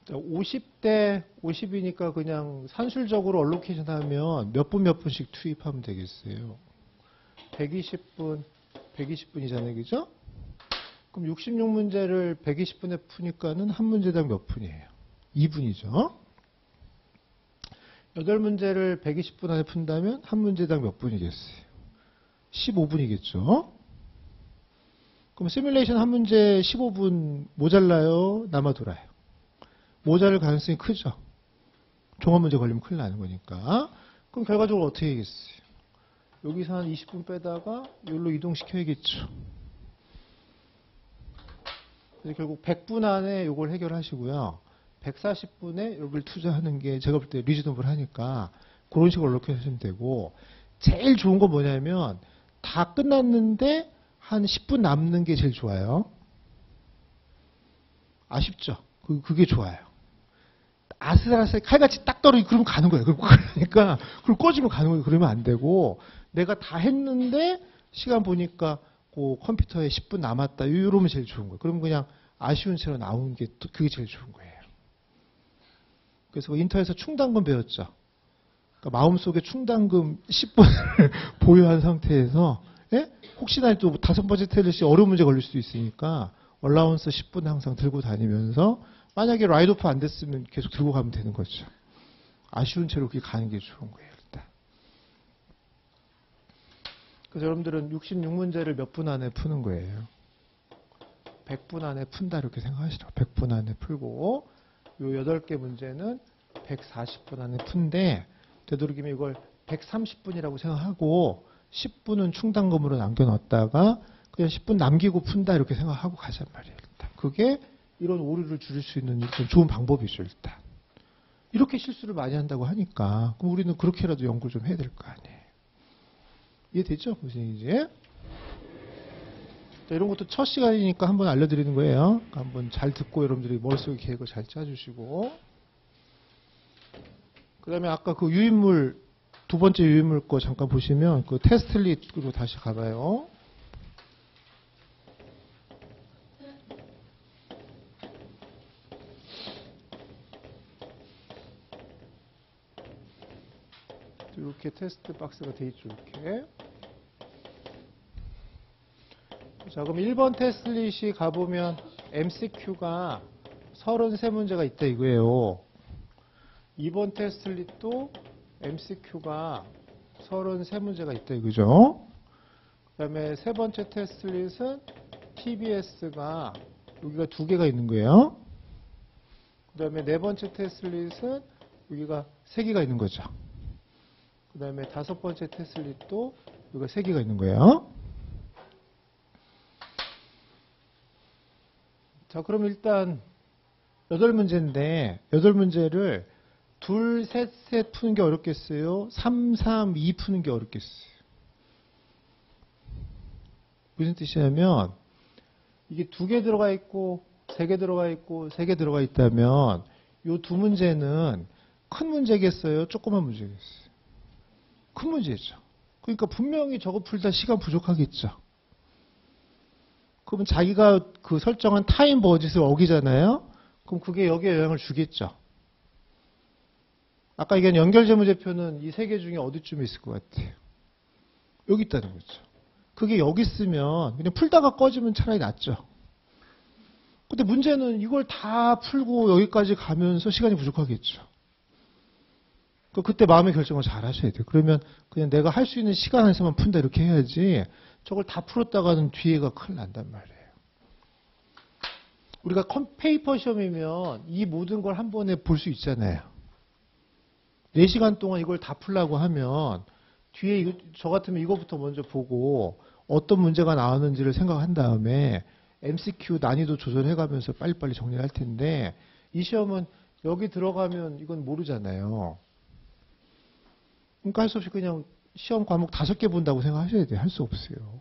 50대 50이니까 그냥 산술적으로 얼로케이션 하면 몇 분씩 투입하면 되겠어요. 120분, 120분이잖아요. 그죠? 그럼 66문제를 120분에 푸니까는 한 문제당 몇 분이에요? 2분이죠. 8문제를 120분 안에 푼다면 한 문제당 몇 분이겠어요? 15분이겠죠. 그럼 시뮬레이션 한 문제 15분 모자라요? 남아돌아요? 모자랄 가능성이 크죠. 종합문제 걸리면 큰일 나는 거니까. 그럼 결과적으로 어떻게 하겠어요? 여기서 한 20분 빼다가 여기로 이동시켜야겠죠. 그래서 결국 100분 안에 이걸 해결하시고요. 140분에 여기를 투자하는 게 제가 볼 때 리즈너블 하니까 그런 식으로 이렇게 하시면 되고, 제일 좋은 건 뭐냐면 다 끝났는데 한 10분 남는 게 제일 좋아요. 아쉽죠? 그게 좋아요. 아슬아슬 칼같이 딱 떨어지고 그러면 가는 거예요. 그러니까 그걸 꺼지면 가는 거예요. 그러면 안 되고, 내가 다 했는데 시간 보니까 그 컴퓨터에 10분 남았다. 이러면 제일 좋은 거예요. 그러면 그냥 아쉬운 채로 나오는 게 그게 제일 좋은 거예요. 그래서 인터넷에서 충당금 배웠죠. 그러니까 마음속에 충당금 10분을 보유한 상태에서, 예? 혹시나 또 5번째 테스트 어려운 문제 걸릴 수도 있으니까 얼라운스 10분 항상 들고 다니면서, 만약에 라이드오프 안 됐으면 계속 들고 가면 되는 거죠. 아쉬운 채로 그게 가는 게 좋은 거예요, 일단. 그래서 여러분들은 66문제를 몇 분 안에 푸는 거예요. 100분 안에 푼다 이렇게 생각하시라고. 100분 안에 풀고, 요 8개 문제는 140분 안에 푼데, 되도록이면 이걸 130분이라고 생각하고 10분은 충당금으로 남겨놨다가 그냥 10분 남기고 푼다 이렇게 생각하고 가잔 말이에요. 일단 그게 이런 오류를 줄일 수 있는 좀 좋은 방법이죠. 일단 이렇게 실수를 많이 한다고 하니까 그럼 우리는 그렇게라도 연구를 좀 해야 될 거 아니에요. 이해되죠? 무슨 얘기지? 이런 것도 첫 시간이니까 한번 알려드리는 거예요. 한번 잘 듣고 여러분들이 머릿속에 계획을 잘 짜주시고, 그 다음에 아까 그 유인물, 두 번째 유인물 거 잠깐 보시면 그 테스트릿으로 다시 가봐요. 이렇게 테스트 박스가 돼 있죠. 이렇게. 자, 그럼 1번 테스트릿이 가보면 MCQ가 33문제가 있다 이거예요. 2번 테스트릿도 MCQ가 33문제가 있다 이거죠. 그 다음에 세 번째 테스트릿은 TBS가 여기가 2개가 있는 거예요. 그 다음에 네 번째 테슬릿은 여기가 3개가 있는 거죠. 그 다음에 5번째 테슬릿도 여기가 3개가 있는 거예요. 자, 그럼 일단 8문제인데 8문제를 둘, 셋 푸는 게 어렵겠어요? 3, 3, 2 푸는 게 어렵겠어요? 무슨 뜻이냐면 이게 2개 들어가 있고 3개 들어가 있고 3개 들어가 있다면 이 두 문제는 큰 문제겠어요? 조그만 문제겠어요? 큰 문제죠. 그러니까 분명히 저거 풀다 시간 부족하겠죠. 그러면 자기가 그 설정한 타임 버짓을 어기잖아요? 그럼 그게 여기에 영향을 주겠죠. 아까 얘기한 연결제 문제표는 이 3개 중에 어디쯤에 있을 것 같아요? 여기 있다는 거죠. 그게 여기 있으면 그냥 풀다가 꺼지면 차라리 낫죠. 근데 문제는 이걸 다 풀고 여기까지 가면서 시간이 부족하겠죠. 그때 마음의 결정을 잘 하셔야 돼요. 그러면 그냥 내가 할 수 있는 시간 안에서만 푼다 이렇게 해야지 저걸 다 풀었다가는 뒤에가 큰일 난단 말이에요. 우리가 페이퍼 시험이면 이 모든 걸 한 번에 볼 수 있잖아요. 4시간 동안 이걸 다 풀라고 하면 뒤에 저 같으면 이거부터 먼저 보고 어떤 문제가 나왔는지를 생각한 다음에 MCQ 난이도 조절해가면서 빨리빨리 정리를 할 텐데 이 시험은 여기 들어가면 이건 모르잖아요. 그러니까 할 수 없이 그냥 시험 과목 5개 본다고 생각하셔야 돼요. 할 수 없어요.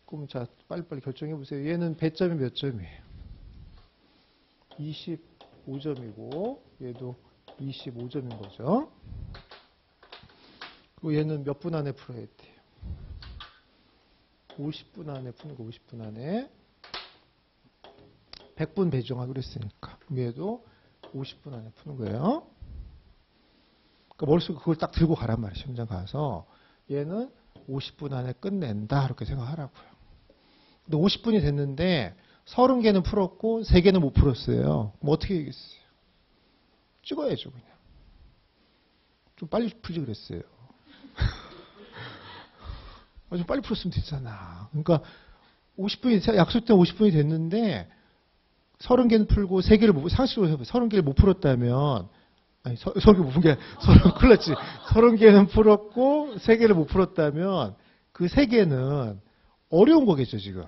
그럼 자, 빨리빨리 결정해 보세요. 얘는 배점이 몇 점이에요? 25점이고 얘도 25점인 거죠. 그리고 얘는 몇 분 안에 풀어야 돼요? 50분 안에 푸는 거 50분 안에 100분 배정하기로 했으니까 그럼 얘도 50분 안에 푸는 거예요. 그러니까 머릿속에 그걸 딱 들고 가란 말이에요. 현장 가서 얘는 50분 안에 끝낸다 이렇게 생각하라고요. 근데 50분이 됐는데 30개는 풀었고 3개는 못 풀었어요. 그럼 어떻게 되겠어요? 찍어야죠 그냥. 좀 빨리 풀지 그랬어요. 좀 빨리 풀었으면 됐잖아. 그러니까 50분이 약속된 50분이 됐는데 30개는 풀고 3개를 못, 상식으로 해봐요. 30개를 못 풀었다면 아니 30개 못 푼 게 큰일 났지. 30개는 풀었고 3개를 못 풀었다면 그 3개는 어려운 거겠죠 지금.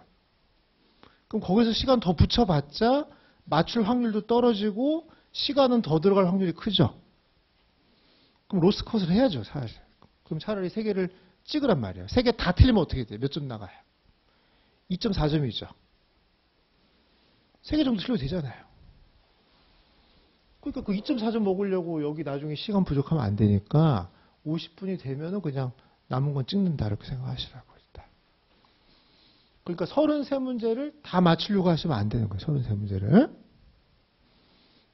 그럼 거기서 시간 더 붙여봤자 맞출 확률도 떨어지고 시간은 더 들어갈 확률이 크죠. 그럼 로스컷을 해야죠 사실. 그럼 차라리 3개를 찍으란 말이에요. 3개 다 틀리면 어떻게 돼요? 몇 점 나가요? 2.4점이죠. 3개 정도 틀려도 되잖아요. 그러니까 그 2.4점 먹으려고 여기 나중에 시간 부족하면 안 되니까 50분이 되면은 그냥 남은 건 찍는다 이렇게 생각하시라고 일단. 그러니까 33문제를 다 맞추려고 하시면 안 되는 거예요. 33문제를.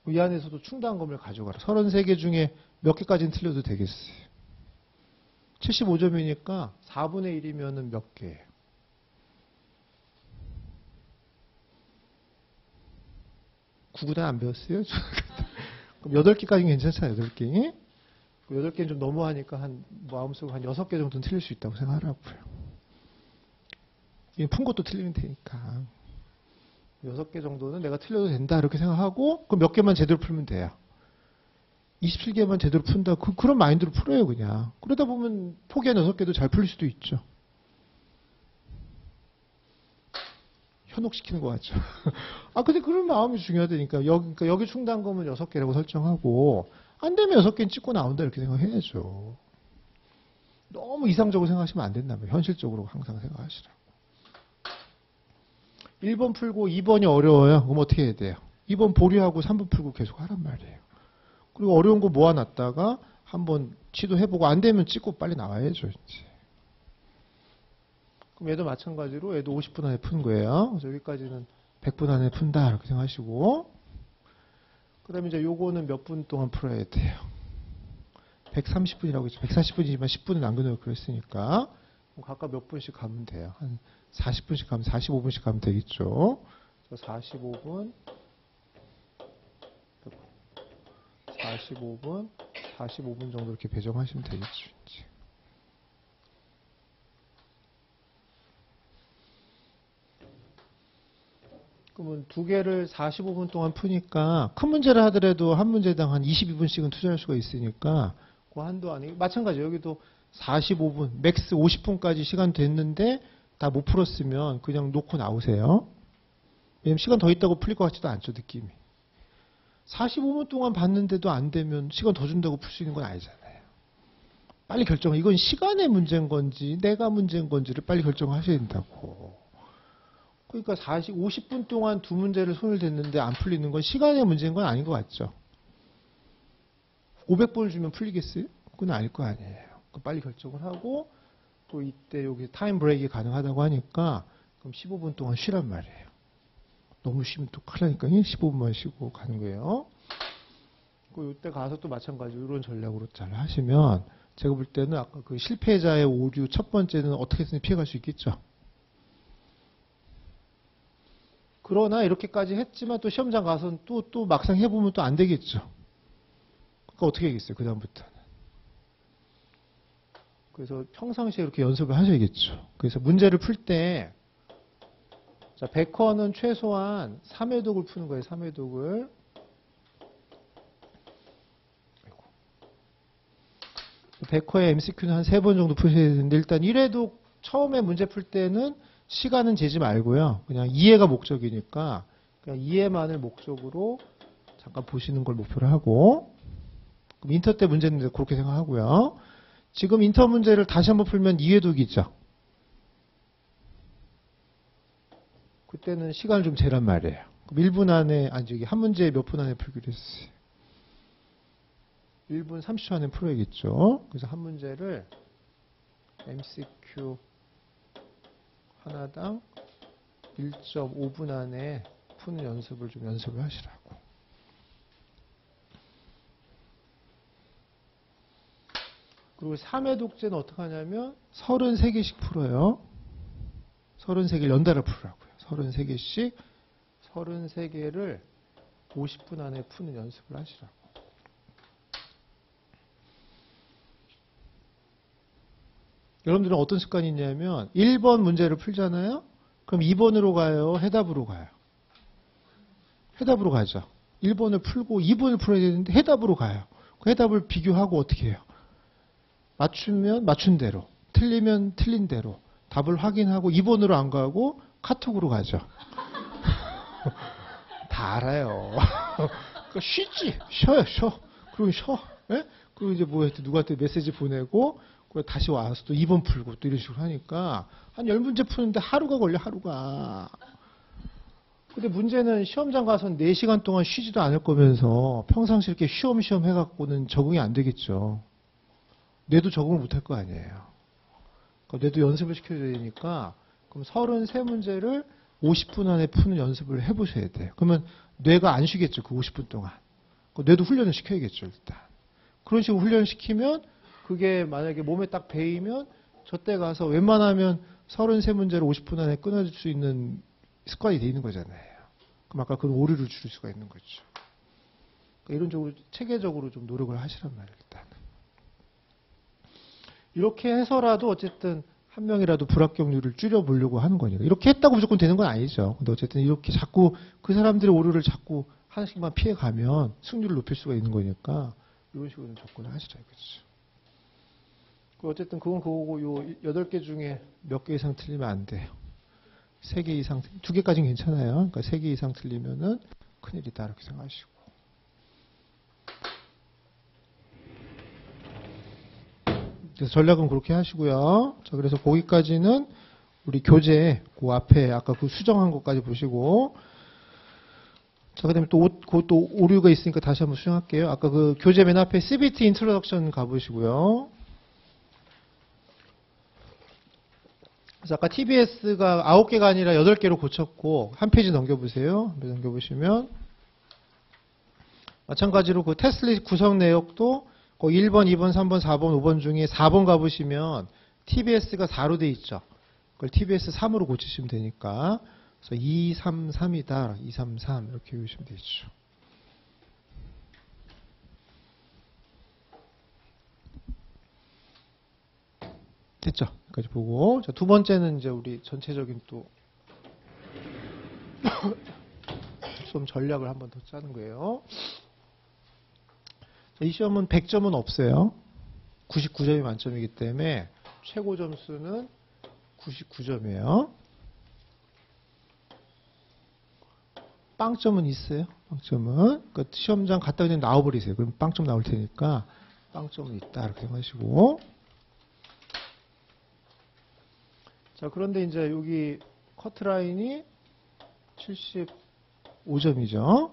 이 안에서도 충당검을 가져가라. 33개 중에 몇 개까지는 틀려도 되겠어요. 75점이니까 4분의 1이면은 몇 개예요? 구구단 안 배웠어요? 그럼 8개까지는 괜찮잖아요, 8개. 8개는 좀 너무하니까 마음속으로 한 6개 정도는 틀릴 수 있다고 생각하라고요. 푼 것도 틀리면 되니까. 6개 정도는 내가 틀려도 된다, 이렇게 생각하고, 그럼 몇 개만 제대로 풀면 돼요. 27개만 제대로 푼다. 그런 마인드로 풀어요, 그냥. 그러다 보면 포기한 6개도 잘 풀릴 수도 있죠. 현혹시키는 것 같죠. 근데 그런 마음이 중요하다니까. 여기 충당금은 6개라고 설정하고, 안 되면 6개는 찍고 나온다, 이렇게 생각해야죠. 너무 이상적으로 생각하시면 안 된다며. 현실적으로 항상 생각하시라고. 1번 풀고 2번이 어려워요. 그럼 어떻게 해야 돼요? 2번 보류하고 3번 풀고 계속 하란 말이에요. 그리고 어려운 거 모아놨다가 한번 시도해보고 안 되면 찍고 빨리 나와야죠. 이제. 그럼 얘도 마찬가지로 얘도 50분 안에 푼 거예요. 그래서 여기까지는 100분 안에 푼다 이렇게 생각하시고 그 다음에 이제 요거는 몇 분 동안 풀어야 돼요. 130분이라고 했죠. 140분이지만 10분은 남겨놓고 그랬으니까 각각 몇 분씩 가면 돼요. 한 40분씩 가면 45분씩 가면 되겠죠. 45분 45분 정도 이렇게 배정하시면 되겠죠. 이제. 그러면 두 개를 45분 동안 푸니까 큰 문제를 하더라도 한 문제당 한 22분씩은 투자할 수가 있으니까 그 한도 안에 마찬가지예요. 여기도 45분, 맥스 50분까지 시간 됐는데 다 못 풀었으면 그냥 놓고 나오세요. 왜냐면 시간 더 있다고 풀릴 것 같지도 않죠, 느낌이. 45분 동안 봤는데도 안 되면 시간 더 준다고 풀 수 있는 건 아니잖아요. 빨리 결정. 이건 시간의 문제인 건지 내가 문제인 건지를 빨리 결정하셔야 된다고. 그러니까 50분 동안 두 문제를 손을 댔는데 안 풀리는 건 시간의 문제인 건 아닌 것 같죠. 500번을 주면 풀리겠어요? 그건 아닐 거 아니에요. 빨리 결정을 하고 또 이때 여기 타임 브레이크 가능하다고 하니까 그럼 15분 동안 쉬란 말이에요. 너무 쉬면 또 큰일 나니까 15분만 쉬고 가는 거예요. 이때 가서 또 마찬가지로 이런 전략으로 잘 하시면 제가 볼 때는 아까 그 실패자의 오류 첫 번째는 어떻게 해서든 피해갈 수 있겠죠. 그러나 이렇게까지 했지만 또 시험장 가서는 또 막상 해보면 또 안 되겠죠. 그러니까 어떻게 하겠어요, 그 다음부터는. 그래서 평상시에 이렇게 연습을 하셔야겠죠. 그래서 문제를 풀 때, 자, 100허는 최소한 3회독을 푸는 거예요, 3회독을. 100허의 MCQ는 한 3번 정도 푸셔야 되는데, 일단 1회독 처음에 문제 풀 때는 시간은 재지 말고요. 그냥 이해가 목적이니까, 그냥 이해만을 목적으로 잠깐 보시는 걸 목표로 하고, 그럼 인터 때 문제는 그렇게 생각하고요. 지금 인터 문제를 다시 한번 풀면 2회독이죠. 그때는 시간을 좀 재란 말이에요. 그럼 1분 안에, 저기 한 문제 몇 분 안에 풀기로 했어요. 1분 30초 안에 풀어야겠죠. 그래서 한 문제를 MCQ 하나당 1.5분 안에 푸는 연습을 좀 연습을 하시라고. 그리고 3회 독재는 어떻게 하냐면 33개씩 풀어요. 33개를 연달아 풀으라고요. 33개씩 33개를 50분 안에 푸는 연습을 하시라고. 여러분들은 어떤 습관이 있냐면 1번 문제를 풀잖아요. 그럼 2번으로 가요? 해답으로 가요? 해답으로 가죠. 1번을 풀고 2번을 풀어야 되는데 해답으로 가요. 그 해답을 비교하고 어떻게 해요? 맞추면 맞춘 대로, 틀리면 틀린 대로 답을 확인하고 2번으로 안 가고 카톡으로 가죠. 다 알아요. 그러니까 쉬지. 쉬어요. 쉬어. 그리고 쉬어. 예? 그리고 이제 누구한테 메시지 보내고 다시 와서 또 2번 풀고 또 이런 식으로 하니까 한 10문제 푸는데 하루가 걸려, 하루가. 근데 문제는 시험장 가서는 4시간 동안 쉬지도 않을 거면서 평상시 이렇게 쉬엄쉬엄 해갖고는 적응이 안 되겠죠. 뇌도 적응을 못할 거 아니에요. 그러니까 뇌도 연습을 시켜야 되니까 그럼 33문제를 50분 안에 푸는 연습을 해보셔야 돼요. 그러면 뇌가 안 쉬겠죠. 그 50분 동안. 뇌도 훈련을 시켜야겠죠. 일단. 그런 식으로 훈련을 시키면 그게 만약에 몸에 딱 배이면 저때 가서 웬만하면 33문제를 50분 안에 끊어줄 수 있는 습관이 돼 있는 거잖아요. 그럼 아까 그런 오류를 줄일 수가 있는 거죠. 그러니까 이런 쪽으로 체계적으로 좀 노력을 하시란 말이에요. 일단. 이렇게 해서라도 어쨌든 한 명이라도 불합격률을 줄여보려고 하는 거니까. 이렇게 했다고 무조건 되는 건 아니죠. 근데 어쨌든 이렇게 자꾸 그 사람들의 오류를 자꾸 하나씩만 피해가면 승률을 높일 수가 있는 거니까 이런 식으로 접근을 하시라 이거죠. 어쨌든 그건 그거고 요 8개 중에 몇 개 이상 틀리면 안 돼요. 3개 이상, 2개까지는 괜찮아요. 그러니까 3개 이상 틀리면은 큰일이다 이렇게 생각하시고. 그래서 전략은 그렇게 하시고요. 자, 그래서 거기까지는 우리 교재 그 앞에 아까 그 수정한 것까지 보시고. 자, 그 다음에 또 오류가 있으니까 다시 한번 수정할게요. 아까 그 교재 맨 앞에 CBT 인트로덕션 가보시고요. 그래서 아까 TBS가 9개가 아니라 8개로 고쳤고, 한 페이지 넘겨보세요. 넘겨보시면. 마찬가지로 그 테스트 구성 내역도 1번, 2번, 3번, 4번, 5번 중에 4번 가보시면 TBS가 4로 돼 있죠. 그걸 TBS 3으로 고치시면 되니까. 그래서 2, 3, 3이다. 2, 3, 3 이렇게 외우시면 되죠. 됐죠? 여기까지 보고. 자, 두 번째는 이제 우리 전체적인 또 수 없는 전략을 한 번 더 짜는 거예요. 자, 이 시험은 100점은 없어요. 99점이 만점이기 때문에 최고 점수는 99점이에요. 빵점은 있어요. 빵점은. 그러니까 시험장 갔다 그냥 나와버리세요. 그럼 빵점 나올 테니까 빵점은 있다. 이렇게 생각하시고. 자, 그런데 이제 여기 커트라인이 75점이죠.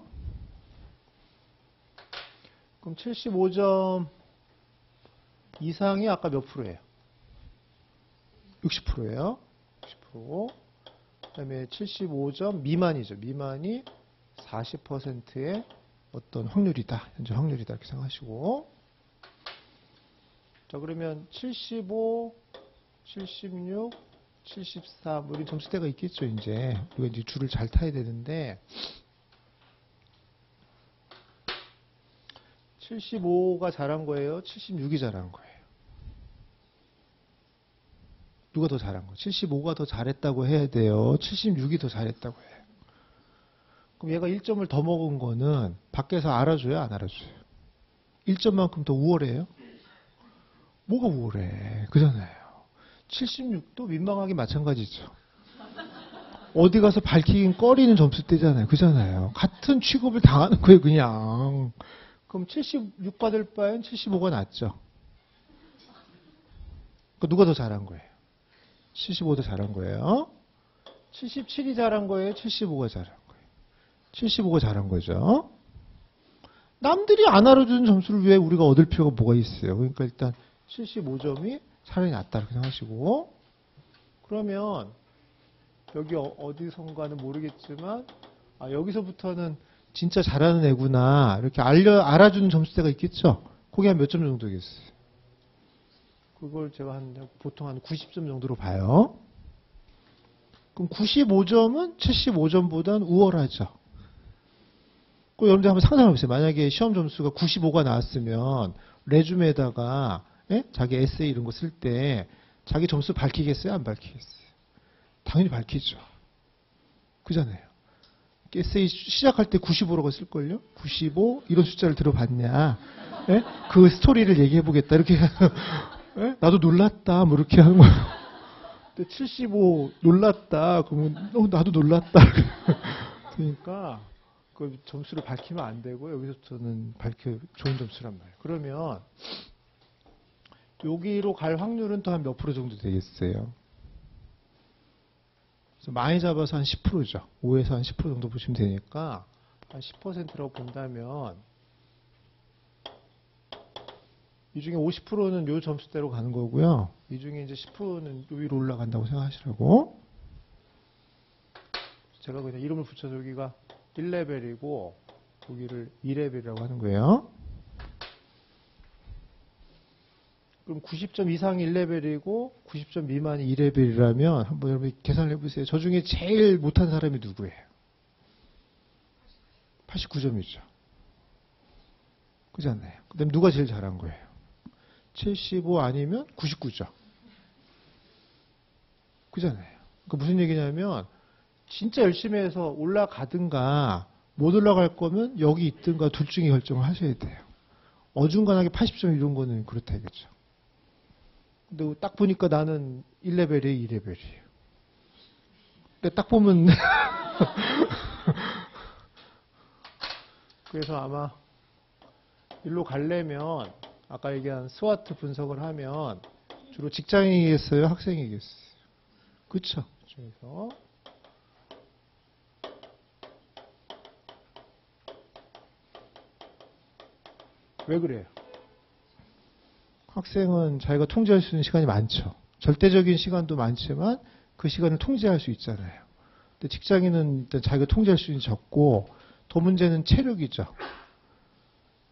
그럼 75점 이상이 아까 몇 프로예요? 60%예요. 60%. 그 다음에 75점 미만이죠. 미만이 40%의 어떤 확률이다. 현재 확률이다. 이렇게 생각하시고. 자, 그러면 75, 76, 74, 뭐 이런 점수대가 있겠죠, 이제. 우리가 이제 줄을 잘 타야 되는데, 75가 잘한 거예요? 76이 잘한 거예요? 누가 더 잘한 거예요? 75가 더 잘했다고 해야 돼요? 76이 더 잘했다고 해요? 그럼 얘가 1점을 더 먹은 거는 밖에서 알아줘요? 안 알아줘요? 1점만큼 더 우월해요? 뭐가 우월해? 그잖아요. 76도 민망하게 마찬가지죠. 어디 가서 밝히긴 꺼리는 점수대잖아요. 그잖아요. 같은 취급을 당하는 거예요, 그냥. 그럼 76 받을 바엔 75가 낫죠. 그러니까 누가 더 잘한 거예요? 75도 잘한 거예요. 77이 잘한 거예요? 75가 잘한 거예요? 75가 잘한 거죠. 남들이 안 알아주는 점수를 왜 우리가 얻을 필요가 뭐가 있어요? 그러니까 일단 75점이 차라리 낫다 이렇게 생각하시고, 그러면 여기 어디선가는 모르겠지만 여기서부터는 진짜 잘하는 애구나 이렇게 알아주는 점수대가 있겠죠. 그게 한 몇 점 정도겠어요? 그걸 제가 보통 한 90점 정도로 봐요. 그럼 95점은 75점보다는 우월하죠. 그 여러분들 한번 상상해 보세요. 만약에 시험 점수가 95가 나왔으면 레주메에다가 자기 에세이 이런 거 쓸 때 자기 점수 밝히겠어요? 안 밝히겠어요? 당연히 밝히죠. 그잖아요. 에세이 시작할 때 95라고 쓸걸요? 95 이런 숫자를 들어봤냐? 그 스토리를 얘기해보겠다. 이렇게 나도 놀랐다. 뭐 이렇게 하는 거예요. 근데 75 놀랐다. 그러면 나도 놀랐다. 그러니까 그 점수를 밝히면 안 되고 여기서부터는 좋은 점수란 말이에요. 그러면 여기로 갈 확률은 또 한 몇 프로 정도 되겠어요? 그래서 많이 잡아서 한 10%죠. 5에서 한 10% 정도 보시면 되니까 한 10%라고 본다면 이 중에 50%는 요 점수대로 가는 거고요. 이 중에 이제 10%는 요 위로 올라간다고 생각하시라고. 제가 그냥 이름을 붙여서 여기가 1레벨이고 여기를 2레벨이라고 하는 거예요. 그럼 90점 이상이 1레벨이고 90점 미만이 2레벨이라면 한번 여러분 계산을 해보세요. 저 중에 제일 못한 사람이 누구예요? 89점이죠. 그잖아요. 그 다음에 누가 제일 잘한 거예요? 75 아니면 99죠. 그잖아요. 그러니까 무슨 얘기냐면 진짜 열심히 해서 올라가든가 못 올라갈 거면 여기 있든가 둘 중에 결정을 하셔야 돼요. 어중간하게 80점 이런 거는 그렇다 이거죠. 근데 딱 보니까 나는 1레벨이에요, 2레벨이에요. 근데 딱 보면 그래서 아마 일로 가려면 아까 얘기한 스와트 분석을 하면 주로 직장인이겠어요, 학생이겠어요? 그쵸? 그래서 왜 그래요? 학생은 자기가 통제할 수 있는 시간이 많죠. 절대적인 시간도 많지만 그 시간을 통제할 수 있잖아요. 근데 직장인은 일단 자기가 통제할 수 있는 적고 더 문제는 체력이죠.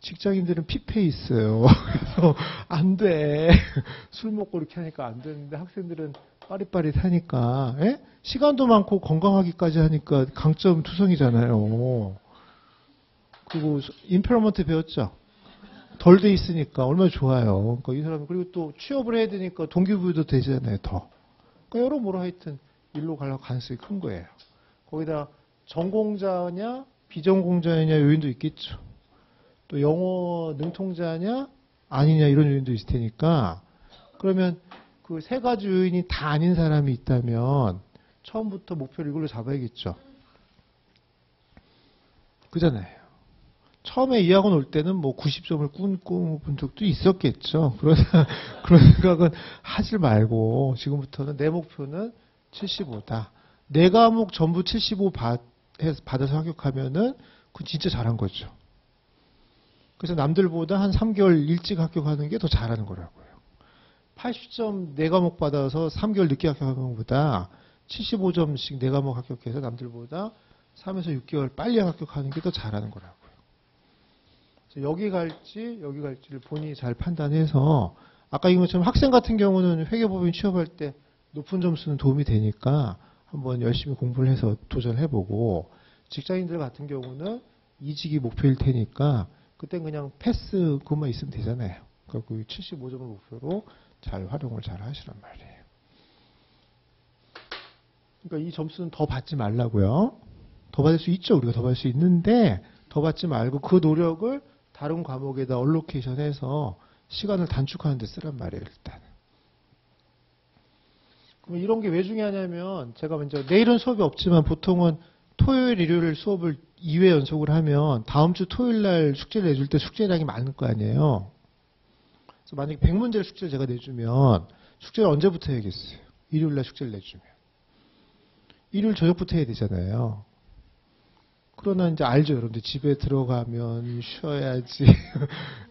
직장인들은 피폐 있어요. 그래서 안 돼. 술 먹고 이렇게 하니까 안 되는데 학생들은 빠릿빠릿하니까 시간도 많고 건강하기까지 하니까 강점 투성이잖아요. 그리고 임페러먼트 배웠죠? 덜 돼 있으니까 얼마나 좋아요. 그러니까 이 사람 그리고 또 취업을 해야 되니까 동기부여도 되잖아요. 더. 그러니까 여러모로 하여튼 일로 갈 가능성이 큰 거예요. 거기다 전공자냐 비전공자냐 요인도 있겠죠. 또 영어 능통자냐 아니냐 이런 요인도 있을 테니까 그러면 그 세 가지 요인이 다 아닌 사람이 있다면 처음부터 목표를 이걸로 잡아야겠죠. 그잖아요. 처음에 이 학원 올 때는 뭐 90점을 꿈꿔본 적도 있었겠죠. 그런 생각은 하지 말고 지금부터는 내 목표는 75다. 네 과목 전부 75 받아서 합격하면은 그건 진짜 잘한 거죠. 그래서 남들보다 한 3개월 일찍 합격하는 게 더 잘하는 거라고요. 80점 네 과목 받아서 3개월 늦게 합격하는 것보다 75점씩 네 과목 합격해서 남들보다 3에서 6개월 빨리 합격하는 게 더 잘하는 거라고요. 그래서 여기 갈지를 본인이 잘 판단해서 아까 이런 것처럼 학생 같은 경우는 회계법인 취업할 때 높은 점수는 도움이 되니까 한번 열심히 공부를 해서 도전해보고 직장인들 같은 경우는 이직이 목표일 테니까 그땐 그냥 패스 그것만 있으면 되잖아요. 그러니까 그 75점을 목표로 잘 활용을 잘 하시란 말이에요. 그러니까 이 점수는 더 받지 말라고요. 더 받을 수 있죠. 우리가 더 받을 수 있는데 더 받지 말고 그 노력을 다른 과목에다 얼로케이션해서 시간을 단축하는 데 쓰란 말이에요. 일단. 그럼 이런 게 왜 중요하냐면 제가 먼저 내일은 수업이 없지만 보통은 토요일, 일요일 수업을 2회 연속을 하면 다음 주 토요일 날 숙제를 내줄 때 숙제량이 많을 거 아니에요. 그래서 만약에 100문제를 숙제를 제가 내주면 숙제를 언제부터 해야겠어요? 일요일 날 숙제를 내주면. 일요일 저녁부터 해야 되잖아요. 그러나 이제 알죠. 여러분들 집에 들어가면 쉬어야지,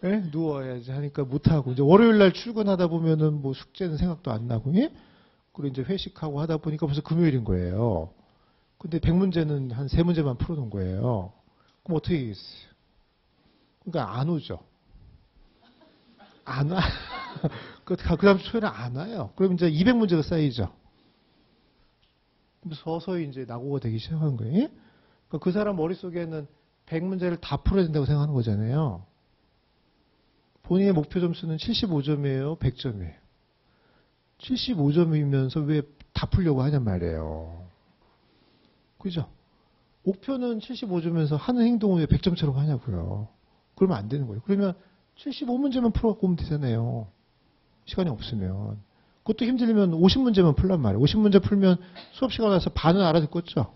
예? 누워야지 하니까 못하고 이제 월요일 날 출근하다 보면은 뭐 숙제는 생각도 안 나고, 예? 그리고 이제 회식하고 하다 보니까 벌써 금요일인 거예요. 근데 100문제는 한 3문제만 풀어놓은 거예요. 그럼 어떻게 하겠어요? 그러니까 안 오죠. 안 와. 그 다음 주 토요일에 안 와요. 그럼 이제 200문제가 쌓이죠. 서서히 이제 낙오가 되기 시작한 거예요. 그러니까 그 사람 머릿속에는 100문제를 다 풀어야 된다고 생각하는 거잖아요. 본인의 목표 점수는 75점이에요? 100점이에요? 75점이면서 왜 다 풀려고 하냔 말이에요. 그죠? 목표는 75점에서 하는 행동을 왜 100점처럼 하냐고요. 그러면 안 되는 거예요. 그러면 75문제만 풀어갖고 오면 되잖아요. 시간이 없으면. 그것도 힘들면 50문제만 풀란 말이에요. 50문제 풀면 수업 시간 와서 반은 알아듣겠죠?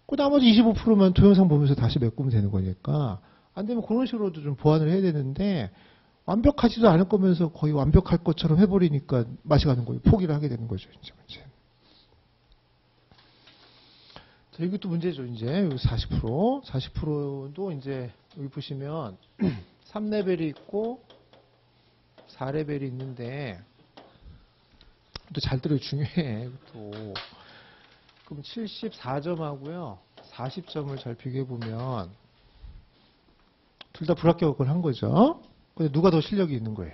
그 나머지 25%만 동영상 보면서 다시 메꾸면 되는 거니까 안 되면 그런 식으로도 좀 보완을 해야 되는데 완벽하지도 않을 거면서 거의 완벽할 것처럼 해버리니까 맛이 가는 거예요. 포기를 하게 되는 거죠. 이제 문제. 자, 이것도 문제죠. 이제 40%. 40%도 이제 여기 보시면 3레벨이 있고 4레벨이 있는데 또 잘 들어요. 중요해. 또. 그럼 74점하고요. 40점을 잘 비교해보면 둘 다 불합격을 한 거죠. 근데 누가 더 실력이 있는 거예요?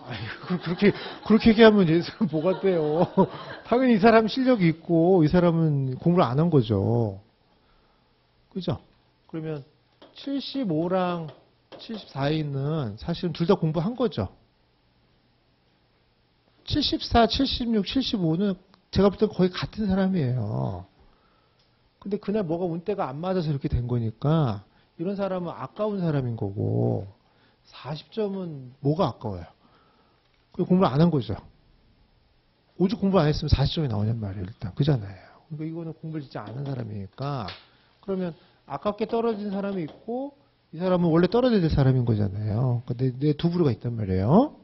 아이고, 그렇게 얘기하면 이제 뭐가 돼요? 당연히 이 사람 실력이 있고 이 사람은 공부를 안 한 거죠. 그죠? 그러면 75랑 74에 사실은 둘 다 공부한 거죠. 74, 76, 75는 제가 볼 때 거의 같은 사람이에요. 근데 그날 뭐가 운때가 안 맞아서 이렇게 된 거니까 이런 사람은 아까운 사람인 거고 40점은 뭐가 아까워요? 공부를 안 한 거죠. 오죽 공부 안 했으면 40점이 나오냔 말이에요. 일단 그잖아요. 그러니까 이거는 공부를 진짜 안 한 사람이니까 그러면 아깝게 떨어진 사람이 있고 이 사람은 원래 떨어져야 될 사람인 거잖아요. 그러니까 내 두 부류가 있단 말이에요.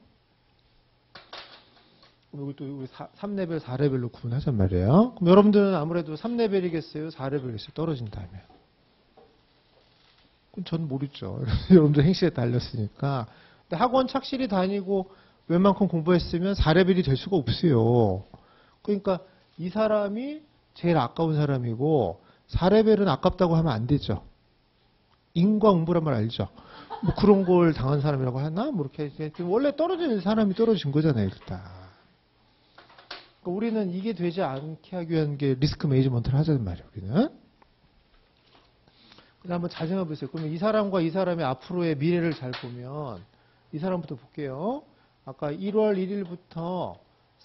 여기 또 우리 3레벨, 4레벨로 구분하잔 말이에요. 그럼 여러분들은 아무래도 3레벨이겠어요? 4레벨이겠어요? 떨어진다면. 그건 전 모르죠. 여러분들 행실에 달렸으니까. 근데 학원 착실히 다니고 웬만큼 공부했으면 4레벨이 될 수가 없어요. 그러니까 이 사람이 제일 아까운 사람이고 4레벨은 아깝다고 하면 안 되죠. 인과응보란 말 알죠? 뭐 그런 걸 당한 사람이라고 하나? 뭐 이렇게 원래 떨어지는 사람이 떨어진 거잖아요, 일단. 그러니까 우리는 이게 되지 않게 하기 위한 게 리스크 매니지먼트를 하자는 말이에요, 우리는. 근데 한번 잘 생각해 보세요. 그러면 이 사람과 이 사람의 앞으로의 미래를 잘 보면 이 사람부터 볼게요. 아까 1월 1일부터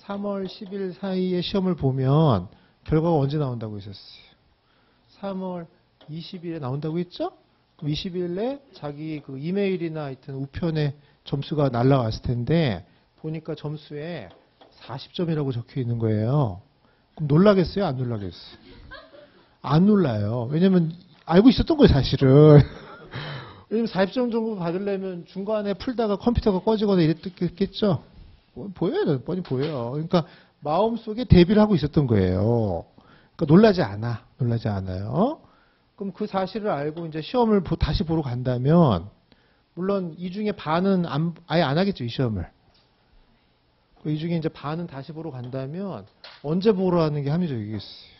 3월 10일 사이에 시험을 보면 결과가 언제 나온다고 했었어요? 3월 20일에 나온다고 했죠? 그럼 20일에 자기 그 이메일이나 하여튼 우편에 점수가 날라왔을 텐데 보니까 점수에 40점이라고 적혀 있는 거예요. 그럼 놀라겠어요? 안 놀라겠어요? 안 놀라요. 왜냐면 알고 있었던 거예요, 사실은. 왜냐면 40점 정도 받으려면 중간에 풀다가 컴퓨터가 꺼지거나 이랬겠죠? 보여요. 뻔히 보여요. 그러니까 마음속에 대비를 하고 있었던 거예요. 그러니까 놀라지 않아. 놀라지 않아요. 그럼 그 사실을 알고 이제 시험을 다시 보러 간다면 물론 이 중에 반은 아예 안 하겠죠, 이 시험을. 이 중에 이제 반은 다시 보러 간다면 언제 보러 하는 게 합리적이겠어요?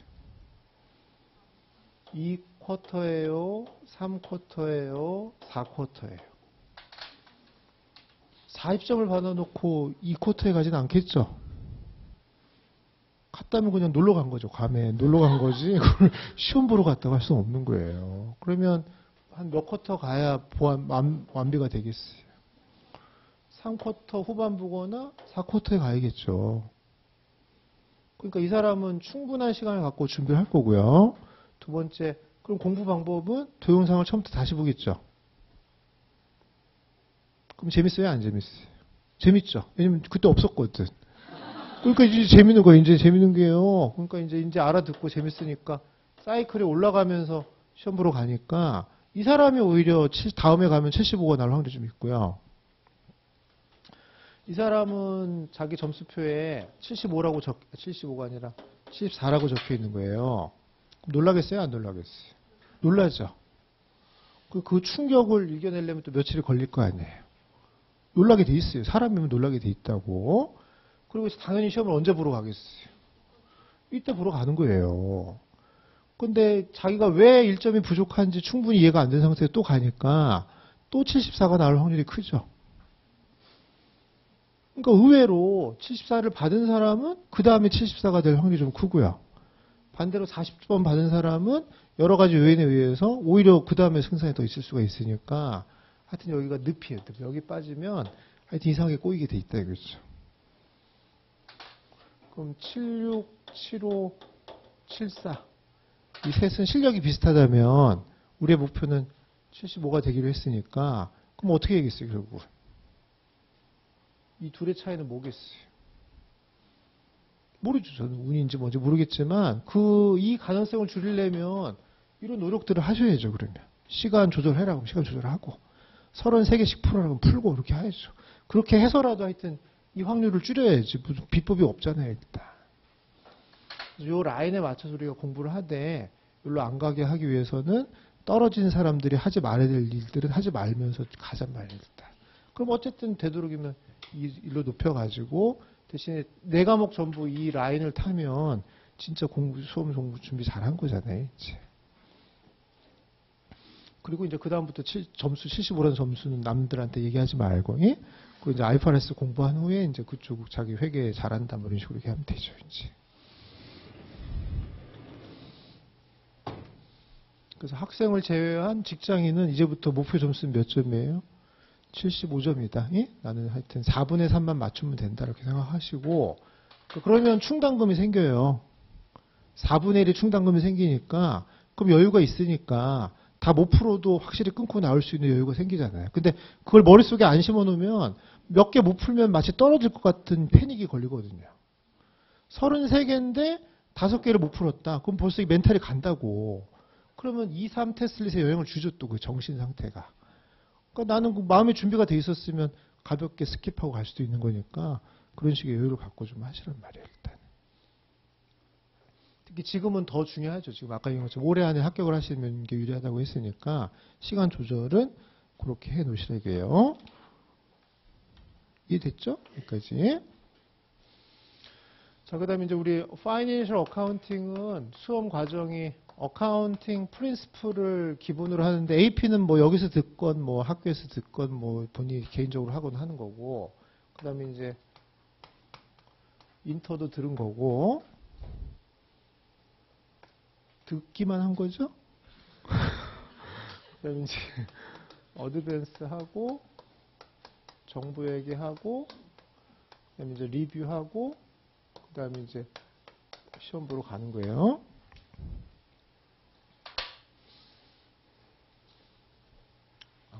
2쿼터예요? 3쿼터예요? 4쿼터예요? 40점을 받아놓고 2쿼터에 가진 않겠죠? 갔다면 그냥 놀러 간 거죠. 괌에 놀러 간 거지. 그걸 시험 보러 갔다고 할 수는 없는 거예요. 그러면 한 몇 쿼터 가야 완비가 되겠어요? 3쿼터 후반부거나 4쿼터에 가야겠죠. 그러니까 이 사람은 충분한 시간을 갖고 준비를 할 거고요. 두 번째, 그럼 공부 방법은 동영상을 처음부터 다시 보겠죠. 그럼 재밌어요? 안 재밌어요? 재밌죠? 왜냐면 그때 없었거든. 그러니까 이제 재밌는 거예요. 이제 재밌는 게요. 그러니까 이제 알아듣고 재밌으니까 사이클이 올라가면서 시험 보러 가니까 이 사람이 오히려 다음에 가면 75가 나올 확률이 좀 있고요. 이 사람은 자기 점수표에 75라고 75가 아니라 74라고 적혀 있는 거예요. 놀라겠어요? 안 놀라겠어요? 놀라죠? 그 충격을 이겨내려면 또 며칠이 걸릴 거 아니에요. 놀라게 돼 있어요. 사람이면 놀라게 돼 있다고. 그리고 당연히 시험을 언제 보러 가겠어요? 이때 보러 가는 거예요. 근데 자기가 왜 1점이 부족한지 충분히 이해가 안 된 상태에서 또 가니까 또 74가 나올 확률이 크죠. 그러니까 의외로 74를 받은 사람은 그 다음에 74가 될 확률이 좀 크고요. 반대로 40점 받은 사람은 여러 가지 요인에 의해서 오히려 그 다음에 승산이 더 있을 수가 있으니까 하여튼 여기가 늪이에요. 여기 빠지면 하여튼 이상하게 꼬이게 돼 있다 이거죠. 그럼 76, 75, 74 이 셋은 실력이 비슷하다면 우리의 목표는 75가 되기로 했으니까 그럼 어떻게 해야겠어요 결국? 이 둘의 차이는 뭐겠어요? 모르죠. 저는 운인지 뭔지 모르겠지만 이 가능성을 줄이려면 이런 노력들을 하셔야죠. 그러면 시간 조절해라고 시간 조절하고 33개씩 풀어라고 풀고 이렇게 해야죠. 그렇게 해서라도 하여튼 이 확률을 줄여야지. 무슨 비법이 없잖아요. 일단 이 라인에 맞춰서 우리가 공부를 하되 여기로 안 가게 하기 위해서는 떨어진 사람들이 하지 말아야 될 일들은 하지 말면서 가잔 말이야. 일단. 그럼 어쨌든 되도록이면 이 일로 높여가지고 대신에 네 과목 전부 이 라인을 타면 진짜 수험 공부 준비 잘한 거잖아요. 이제. 그리고 이제 그다음부터 점수 75라는 점수는 남들한테 얘기하지 말고, 예? 그 이제 IFRS 공부한 후에 이제 그쪽 자기 회계 잘한다 뭐 이런 식으로 얘기하면 되죠. 이제. 그래서 학생을 제외한 직장인은 이제부터 목표 점수는 몇 점이에요? 75점이다. 예? 나는 하여튼 4분의 3만 맞추면 된다. 이렇게 생각하시고, 그러면 충당금이 생겨요. 4분의 1이 충당금이 생기니까, 그럼 여유가 있으니까, 다 못 풀어도 확실히 끊고 나올 수 있는 여유가 생기잖아요. 근데 그걸 머릿속에 안 심어 놓으면 몇 개 못 풀면 마치 떨어질 것 같은 패닉이 걸리거든요. 33개인데 5개를 못 풀었다. 그럼 벌써 이 멘탈이 간다고. 그러면 2, 3 테스트릿에 영향을 주죠. 또 그 정신 상태가. 그러니까 나는 그 마음의 준비가 돼 있었으면 가볍게 스킵하고 갈 수도 있는 거니까 그런 식의 여유를 갖고 좀 하시란 말이에요. 일단. 특히 지금은 더 중요하죠. 지금 아까 얘기한 것처럼 올해 안에 합격을 하시는 게 유리하다고 했으니까 시간 조절은 그렇게 해 놓으시라고요. 이해됐죠? 여기까지. 자, 그 다음에 이제 우리 파이낸셜 어카운팅은 수험 과정이 어카운팅 프린시플을 기본으로 하는데 AP는 뭐 여기서 듣건 뭐 학교에서 듣건 뭐 본인이 개인적으로 하건 하는 거고, 그 다음에 이제 인터도 들은 거고, 듣기만 한 거죠? 그 다음에 이제 어드밴스 하고, 정보 얘기하고, 그 다음에 이제 리뷰하고, 그 다음에 이제 시험 보러 가는 거예요.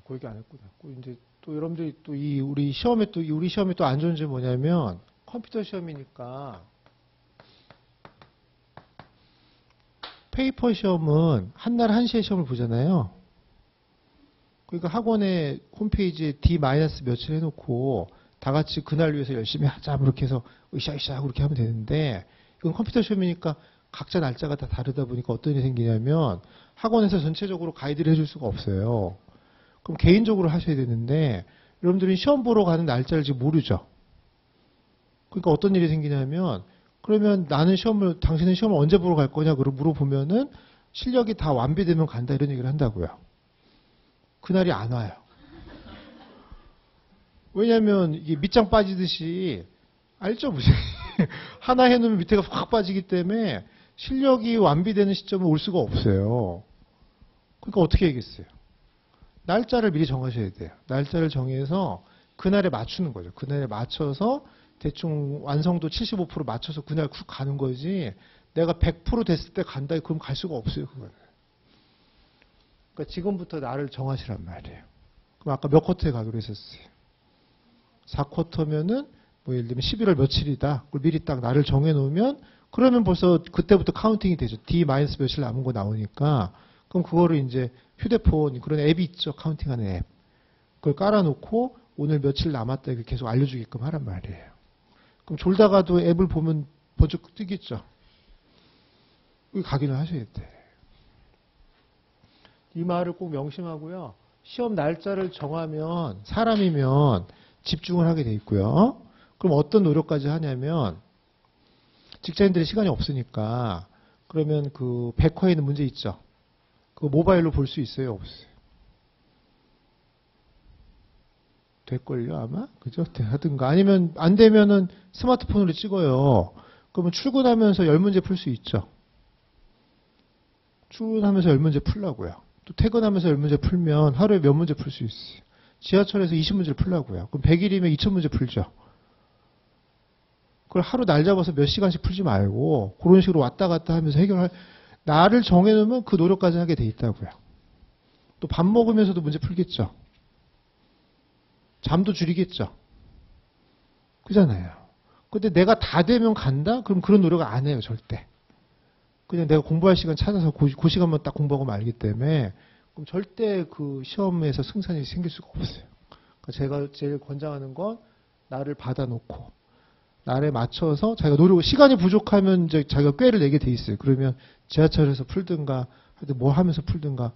그 얘기 안 했구나. 이제 또 여러분들이 또 우리 시험에 또 안 좋은 점이 뭐냐면 컴퓨터 시험이니까 페이퍼 시험은 한날 1시에 시험을 보잖아요. 그러니까 학원에 홈페이지에 D- 며칠 해놓고 다 같이 그날 위해서 열심히 하자 그렇게 해서 으쌰으쌰 그렇게 하면 되는데 이건 컴퓨터 시험이니까 각자 날짜가 다 다르다 보니까 어떤 일이 생기냐면 학원에서 전체적으로 가이드를 해줄 수가 없어요. 그럼 개인적으로 하셔야 되는데 여러분들이 시험 보러 가는 날짜를 지금 모르죠. 그러니까 어떤 일이 생기냐면 그러면 당신은 시험을 언제 보러 갈 거냐 물어보면은 실력이 다 완비되면 간다 이런 얘기를 한다고요. 그날이 안 와요. 왜냐하면 이게 밑장 빠지듯이 알죠? 무슨 하나 해놓으면 밑에가 확 빠지기 때문에 실력이 완비되는 시점은 올 수가 없어요. 그러니까 어떻게 해야겠어요? 날짜를 미리 정하셔야 돼요. 날짜를 정해서 그날에 맞추는 거죠. 그날에 맞춰서 대충 완성도 75% 맞춰서 그날 쿡 가는 거지 내가 100% 됐을 때 간다 그럼 갈 수가 없어요. 그거는. 그러니까 지금부터 날을 정하시란 말이에요. 그럼 아까 몇 쿼터에 가기로 했었어요? 4쿼터면은 뭐 예를 들면 11월 며칠이다. 그걸 미리 딱 날을 정해놓으면 그러면 벌써 그때부터 카운팅이 되죠. D- 며칠 남은 거 나오니까 그럼 그거를 이제 휴대폰 그런 앱이 있죠. 카운팅하는 앱. 그걸 깔아놓고 오늘 며칠 남았다 이렇게 계속 알려주게끔 하란 말이에요. 그럼 졸다가도 앱을 보면 번쩍 뜨겠죠. 각인을 하셔야 돼. 이 말을 꼭 명심하고요. 시험 날짜를 정하면 사람이면 집중을 하게 돼 있고요. 그럼 어떤 노력까지 하냐면 직장인들이 시간이 없으니까 그러면 그 백화에 있는 문제 있죠. 그거 모바일로 볼 수 있어요? 없어요? 될걸요 아마? 그죠? 하든가 아니면 안 되면은 스마트폰으로 찍어요. 그러면 출근하면서 10문제 풀 수 있죠. 출근하면서 10문제 풀라고요. 또 퇴근하면서 10문제 풀면 하루에 몇 문제 풀 수 있어요. 지하철에서 20문제를 풀라고요. 그럼 100일이면 2000문제 풀죠. 그걸 하루 날 잡아서 몇 시간씩 풀지 말고 그런 식으로 왔다 갔다 하면서 나를 정해놓으면 그 노력까지 하게 돼 있다고요. 또 밥 먹으면서도 문제 풀겠죠. 잠도 줄이겠죠. 그잖아요. 근데 내가 다 되면 간다? 그럼 그런 노력을 안 해요, 절대. 그냥 내가 공부할 시간 찾아서 그 시간만 딱 공부하고 말기 때문에 그럼 절대 그 시험에서 승산이 생길 수가 없어요. 그러니까 제가 제일 권장하는 건 나를 받아놓고 날에 맞춰서 자기가 시간이 부족하면 이제 자기가 꾀를 내게 돼 있어요. 그러면 지하철에서 풀든가 하여튼 뭐 하면서 풀든가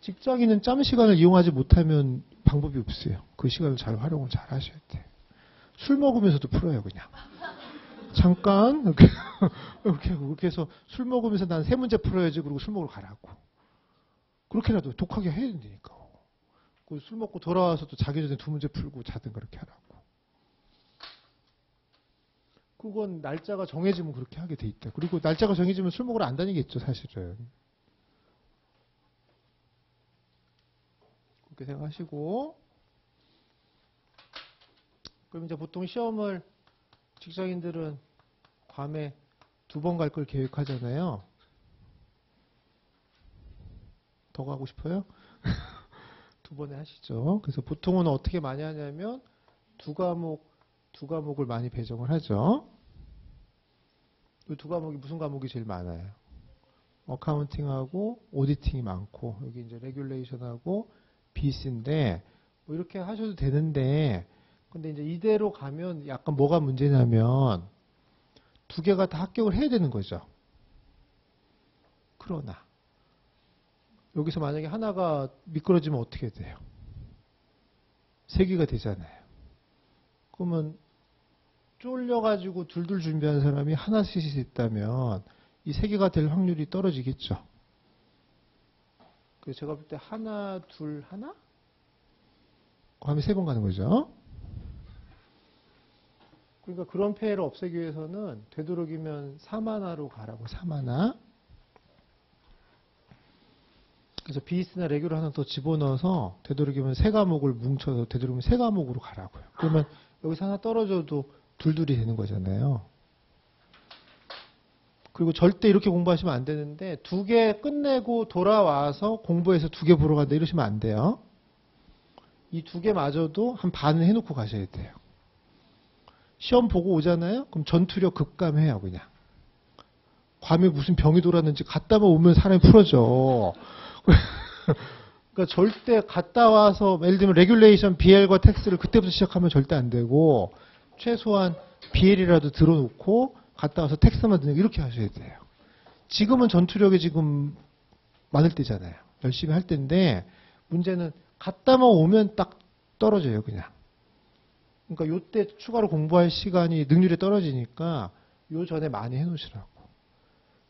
직장인은 짬 시간을 이용하지 못하면 방법이 없어요. 그 시간을 잘 활용을 잘 하셔야 돼요. 술 먹으면서도 풀어요, 그냥. 잠깐, 이렇게 해서 술 먹으면서 난 3문제 풀어야지, 그러고 술 먹으러 가라고. 그렇게라도 독하게 해야 된다니까. 술 먹고 돌아와서 또 자기 전에 2문제 풀고 자든 그렇게 하라고. 그건 날짜가 정해지면 그렇게 하게 돼 있다. 그리고 날짜가 정해지면 술 먹으러 안 다니겠죠, 사실은. 그렇게 생각하시고. 그럼 이제 보통 시험을 직장인들은 밤에 2번 갈 걸 계획하잖아요. 더 가고 싶어요? 2번에 하시죠. 그래서 보통은 어떻게 많이 하냐면 두 과목을 많이 배정을 하죠. 이 2과목이 무슨 과목이 제일 많아요? 어카운팅하고 오디팅이 많고 여기 이제 레귤레이션하고 BC인데 뭐 이렇게 하셔도 되는데 근데 이제 이대로 가면 약간 뭐가 문제냐면 2개가 다 합격을 해야 되는 거죠. 그러나 여기서 만약에 하나가 미끄러지면 어떻게 돼요? 3개가 되잖아요. 그러면 쫄려가지고 둘둘 준비한 사람이 하나씩 있다면 이 3개가 될 확률이 떨어지겠죠. 그래서 제가 볼 때 하나, 둘, 하나? 하면 3번 가는 거죠. 그러니까 그런 폐해를 없애기 위해서는 되도록이면 3하나로 가라고 3하나. 그래서 BS나 레귤을 하나 더 집어넣어서 되도록이면 3과목을 뭉쳐서 되도록이면 3과목으로 가라고요. 그러면 여기서 하나 떨어져도 둘둘이 되는 거잖아요. 그리고 절대 이렇게 공부하시면 안 되는데 2개 끝내고 돌아와서 공부해서 2개 보러 간다 이러시면 안 돼요. 이 2개마저도 한 반은 해놓고 가셔야 돼요. 시험 보고 오잖아요? 그럼 전투력 급감해요, 그냥. 괌에 무슨 병이 돌았는지 갔다만 오면 사람이 풀어져. 그러니까 절대 갔다 와서 예를 들면 레귤레이션 BL과 텍스를 그때부터 시작하면 절대 안 되고 최소한 BL이라도 들어놓고 갔다 와서 텍스트만 듣는 이렇게 하셔야 돼요. 지금은 전투력이 지금 많을 때잖아요. 열심히 할 때인데 문제는 갔다만 오면 딱 떨어져요, 그냥. 그러니까 요때 추가로 공부할 시간이 능률이 떨어지니까 요 전에 많이 해놓으시라고.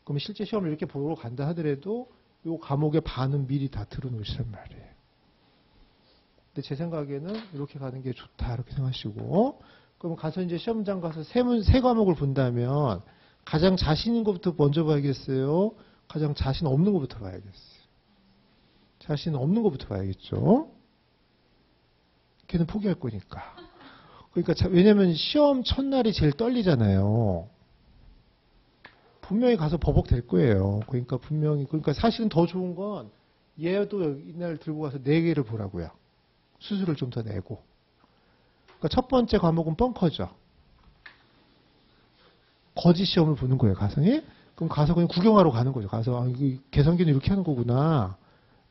그럼 실제 시험을 이렇게 보러 간다 하더라도 요 과목의 반은 미리 다 들어놓으시란 말이에요. 근데 제 생각에는 이렇게 가는 게 좋다 이렇게 생각하시고, 그럼 가서 이제 시험장 가서 세 과목을 본다면 가장 자신 있는 것부터 먼저 봐야겠어요? 가장 자신 없는 것부터 봐야겠어요? 자신 없는 것부터 봐야겠죠? 걔는 포기할 거니까. 그러니까 왜냐면 시험 첫날이 제일 떨리잖아요. 분명히 가서 버벅될 거예요. 그러니까 분명히, 그러니까 사실은 더 좋은 건 얘도 이날 들고 가서 4개를 보라고요. 수수를 좀 더 내고. 그러니까 첫 번째 과목은 벙커죠. 거짓 시험을 보는 거예요, 가서. 예? 그럼 가서 그냥 구경하러 가는 거죠. 가서, 아, 이거 계산기는 이렇게 하는 거구나.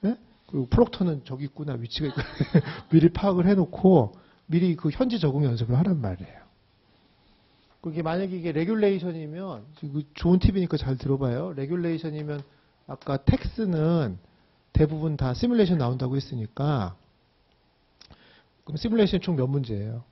예? 그리고 프록터는 저기 있구나, 위치가 있구나. 미리 파악을 해놓고 미리 그 현지 적응 연습을 하란 말이에요. 그게 만약에 이게 레귤레이션이면, 좋은 팁이니까 잘 들어봐요. 레귤레이션이면 아까 텍스는 대부분 다 시뮬레이션 나온다고 했으니까, 그럼 시뮬레이션 총 몇 문제예요?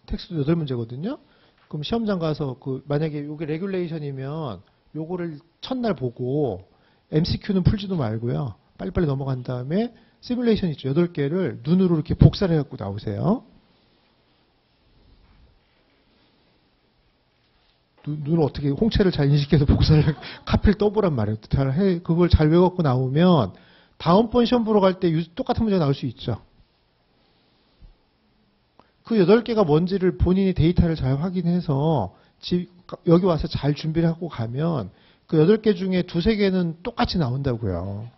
텍스도 8문제거든요? 그럼 시험장 가서 만약에 이게 레귤레이션이면 요거를 첫날 보고 MCQ는 풀지도 말고요. 빨리빨리 넘어간 다음에 시뮬레이션 있죠. 8개를 눈으로 이렇게 복사를 해갖고 나오세요. 눈을 어떻게 홍채를 잘 인식해서 복사를 카피를 떠보란 말이에요. 그걸 잘 외워갖고 나오면 다음번 시험 보러 갈 때 똑같은 문제가 나올 수 있죠. 그 8개가 뭔지를 본인이 데이터를 잘 확인해서 여기 와서 잘 준비를 하고 가면 그 8개 중에 2-3개는 똑같이 나온다고요.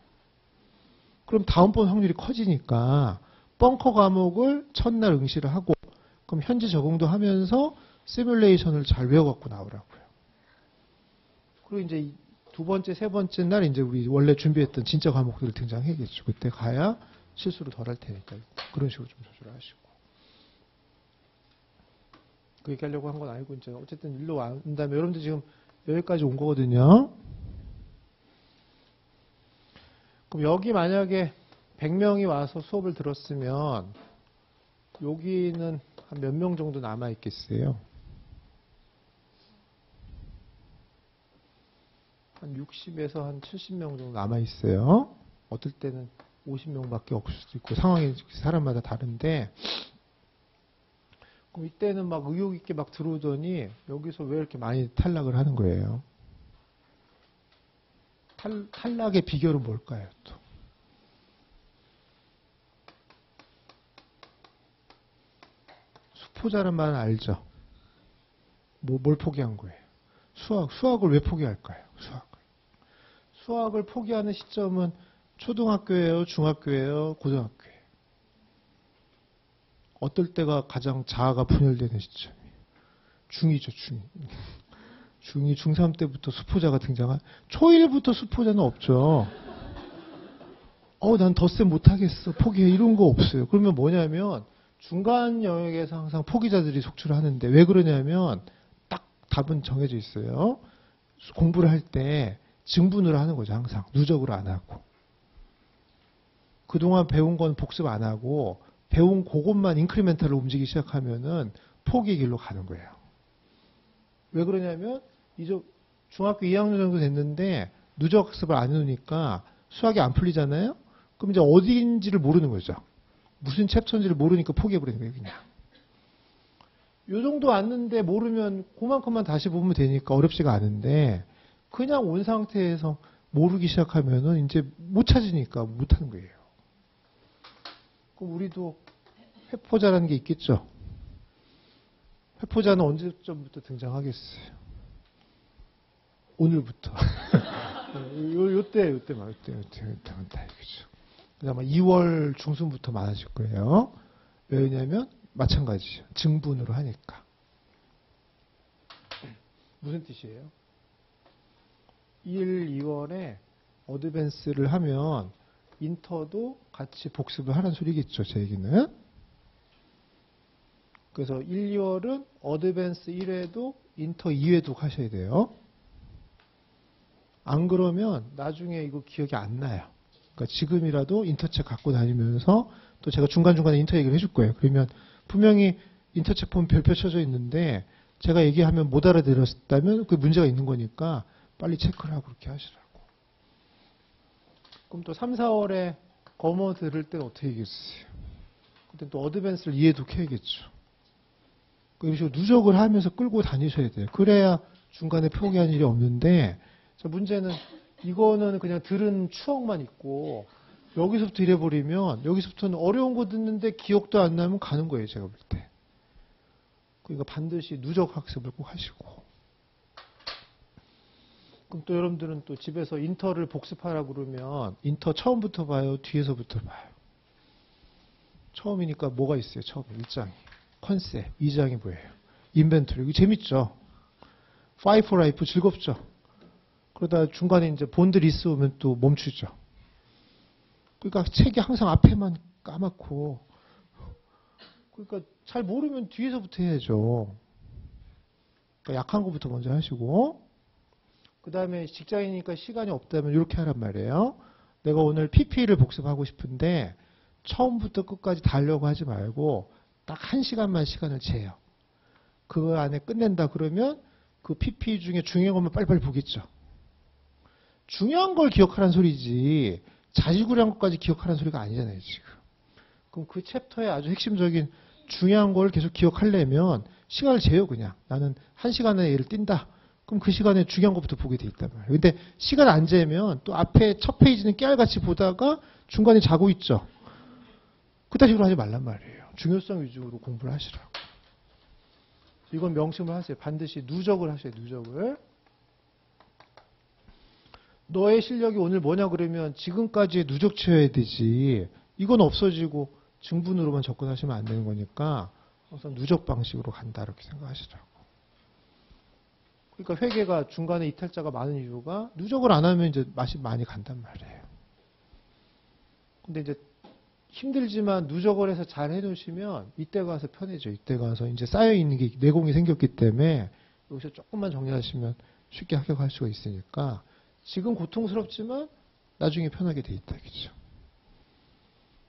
그럼 다음번 확률이 커지니까 벙커 과목을 첫날 응시를 하고 그럼 현지 적응도 하면서 시뮬레이션을 잘 외워갖고 나오라고요. 그리고 이제 2번째, 3번째 날 이제 우리 원래 준비했던 진짜 과목들을 등장해야겠죠. 그때 가야 실수를 덜 할 테니까 그런 식으로 좀 조절을 하시고. 그 얘기하려고 한 건 아니고 이제 어쨌든 일로 온 다음에 여러분들 지금 여기까지 온 거거든요. 그럼 여기 만약에 100명이 와서 수업을 들었으면 여기는 한 몇 명 정도 남아 있겠어요? 한 60에서 한 70명 정도 남아 있어요. 어떨 때는 50명밖에 없을 수도 있고 상황이 사람마다 다른데, 그럼 이때는 막 의욕 있게 막 들어오더니 여기서 왜 이렇게 많이 탈락을 하는 거예요? 탈락의 비결은 뭘까요? 또 수포자란 말은 알죠? 뭘 포기한 거예요? 수학을 왜 포기할까요? 수학을 포기하는 시점은 초등학교예요? 중학교예요? 고등학교예요? 어떨 때가 가장 자아가 분열되는 시점이에요? 중2죠, 중2. 중2, 중3 때부터 수포자가 초1부터 수포자는 없죠. 난 덧셈 못하겠어. 포기해. 이런 거 없어요. 그러면 뭐냐면 중간 영역에서 항상 포기자들이 속출을 하는데 왜 그러냐면 딱 답은 정해져 있어요. 공부를 할 때 증분으로 하는 거죠. 항상. 누적으로 안 하고. 그동안 배운 건 복습 안 하고 배운 그것만 인크리멘탈로 움직이기 시작하면은 포기의 길로 가는 거예요. 왜 그러냐면 이제 중학교 2학년 정도 됐는데 누적 학습을 안 해놓으니까 수학이 안 풀리잖아요. 그럼 이제 어디인지를 모르는 거죠. 무슨 챕터인지를 모르니까 포기해버리는 거예요, 그냥. 요 정도 왔는데 모르면 그만큼만 다시 보면 되니까 어렵지가 않은데 그냥 온 상태에서 모르기 시작하면은 이제 못 찾으니까 못 하는 거예요. 그럼 우리도 회포자라는 게 있겠죠. 회포자는 언제쯤부터 등장하겠어요? 오늘부터. 요때 많다, 이거죠. 아마 2월 중순부터 많아질 거예요. 왜냐면, 마찬가지죠. 증분으로 하니까. 무슨 뜻이에요? 1, 2월에 어드밴스를 하면 인터도 같이 복습을 하라는 소리겠죠, 제 얘기는. 그래서 1, 2월은 어드밴스 1회도 인터 2회도 하셔야 돼요. 안 그러면 나중에 이거 기억이 안 나요. 그러니까 지금이라도 인터책 갖고 다니면서 또 제가 중간중간에 인터 얘기를 해줄 거예요. 그러면 분명히 인터책 보면 별표 쳐져 있는데 제가 얘기하면 못 알아들었다면 그 문제가 있는 거니까 빨리 체크를 하고 그렇게 하시라고. 그럼 또 3, 4월에 검어 들을 때 어떻게 얘기했어요? 그때 또 어드밴스를 이해도 해야겠죠. 그런 식으로 누적을 하면서 끌고 다니셔야 돼요. 그래야 중간에 포기한 일이 없는데 문제는 이거는 그냥 들은 추억만 있고 여기서부터 이래버리면 여기서부터는 어려운 거 듣는데 기억도 안 나면 가는 거예요. 제가 볼 때. 그러니까 반드시 누적 학습을 꼭 하시고. 그럼 또 여러분들은 또 집에서 인터를 복습하라고 그러면 인터 처음부터 봐요? 뒤에서부터 봐요? 처음이니까 뭐가 있어요? 처음에 1장이. 컨셉. 2장이 뭐예요? 인벤토리. 이거 재밌죠? 파이 포 라이프 즐겁죠? 그러다 중간에 이제 본드 리스 오면 또 멈추죠. 그러니까 책이 항상 앞에만 까맣고 그러니까 잘 모르면 뒤에서부터 해야죠. 그러니까 약한 것부터 먼저 하시고 그 다음에 직장이니까 시간이 없다면 이렇게 하란 말이에요. 내가 오늘 PP를 복습하고 싶은데 처음부터 끝까지 다 하려고 하지 말고 딱 1시간만 시간을 재요. 그 안에 끝낸다 그러면 그 PP 중에 중요한 것만 빨리빨리 보겠죠. 중요한 걸 기억하라는 소리지 자지구레한 것까지 기억하라는 소리가 아니잖아요, 지금. 그럼 그 챕터의 아주 핵심적인 중요한 걸 계속 기억하려면 시간을 재요, 그냥. 나는 1시간 안에 얘를 뛴다. 그럼 그 시간에 중요한 것부터 보게 돼 있단 말이에요. 근데 시간 안 재면 또 앞에 첫 페이지는 깨알같이 보다가 중간에 자고 있죠. 그딴 식으로 하지 말란 말이에요. 중요성 위주로 공부를 하시라고. 이건 명심을 하세요. 반드시 누적을 하셔요, 누적을. 너의 실력이 오늘 뭐냐 그러면 지금까지의 누적 채워야 되지. 이건 없어지고 증분으로만 접근하시면 안 되는 거니까 항상 누적 방식으로 간다 이렇게 생각하시라고. 그러니까 회계가 중간에 이탈자가 많은 이유가 누적을 안 하면 이제 맛이 많이 간단 말이에요. 근데 이제 힘들지만 누적을 해서 잘 해놓으시면 이때 가서 편해져. 이때 가서 이제 쌓여있는 게 내공이 생겼기 때문에 여기서 조금만 정리하시면 쉽게 합격할 수가 있으니까 지금 고통스럽지만 나중에 편하게 돼 있다. 그죠?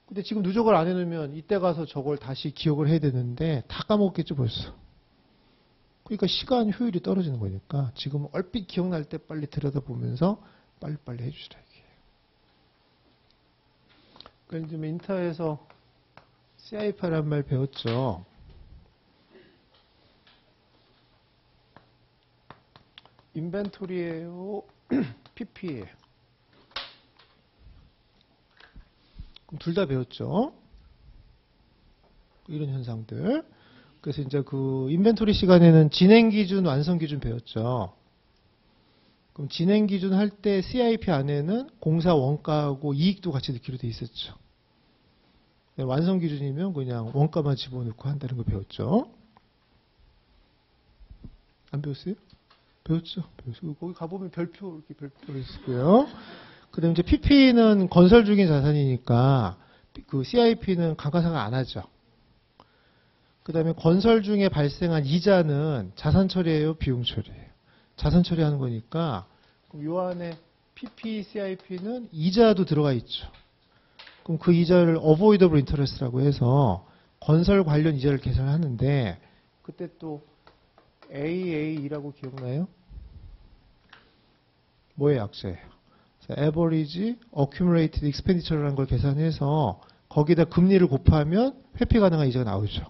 근데 지금 누적을 안 해놓으면 이때 가서 저걸 다시 기억을 해야 되는데 다 까먹겠죠 벌써. 그러니까 시간 효율이 떨어지는 거니까 지금 얼핏 기억날 때 빨리 들여다보면서 빨리빨리 해주시라 이게. 그러니까 지금 인터에서 CIF라는 말 배웠죠. 인벤토리예요, PP예요. 그럼 둘 다 배웠죠. 이런 현상들. 그래서 이제 그 인벤토리 시간에는 진행 기준, 완성 기준 배웠죠. 그럼 진행 기준 할 때 CIP 안에는 공사 원가하고 이익도 같이 넣기로 돼 있었죠. 완성 기준이면 그냥 원가만 집어넣고 한다는 거 배웠죠. 안 배웠어요? 배웠죠. 배웠어요. 거기 가보면 별표, 이렇게 별표가 있고요. 그 다음에 이제 PP는 건설 중인 자산이니까 그 CIP는 감가상각 안 하죠. 그 다음에 건설 중에 발생한 이자는 자산 처리예요, 비용 처리예요? 자산 처리하는 거니까 그럼 요 안에 PP, CIP는 이자도 들어가 있죠. 그럼 그 이자를 avoidable interest라고 해서 건설 관련 이자를 계산하는데 그때 또 AA라고 기억나요? 뭐의 약자예요? average accumulated expenditure라는 걸 계산해서 거기다 금리를 곱하면 회피 가능한 이자가 나오죠.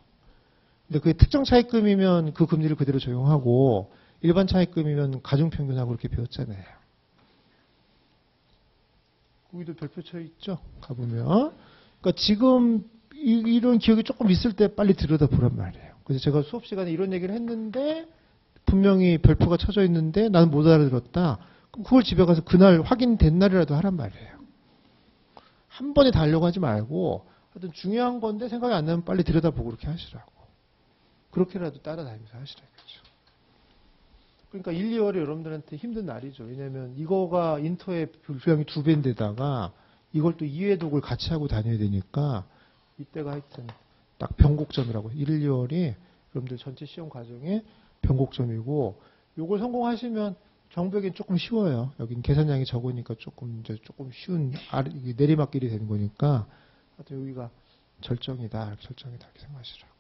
근데 그게 특정 차입금이면 그 금리를 그대로 적용하고 일반 차입금이면 가중평균하고 그렇게 배웠잖아요. 거기도 별표 쳐 있죠? 가보면. 그러니까 지금 이런 기억이 조금 있을 때 빨리 들여다보란 말이에요. 그래서 제가 수업 시간에 이런 얘기를 했는데 분명히 별표가 쳐져 있는데 나는 못 알아들었다. 그럼 그걸 집에 가서 그날 확인된 날이라도 하란 말이에요. 한 번에 다 하려고 하지 말고 하여튼 중요한 건데 생각이 안 나면 빨리 들여다보고 그렇게 하시라고. 그렇게라도 따라다니면서 하시라겠죠. 그러니까 1, 2월이 여러분들한테 힘든 날이죠. 왜냐하면 이거가 인터의 분량이 2배인데다가 이걸 또 2회 독을 같이 하고 다녀야 되니까 이때가 하여튼 딱 변곡점이라고. 1, 2월이 여러분들 전체 시험 과정에 변곡점이고 요걸 성공하시면 정벽엔 조금 쉬워요. 여긴 계산량이 적으니까 조금 쉬운 내리막길이 되는 거니까 하여튼 여기가 절정이다 이렇게 생각하시라고.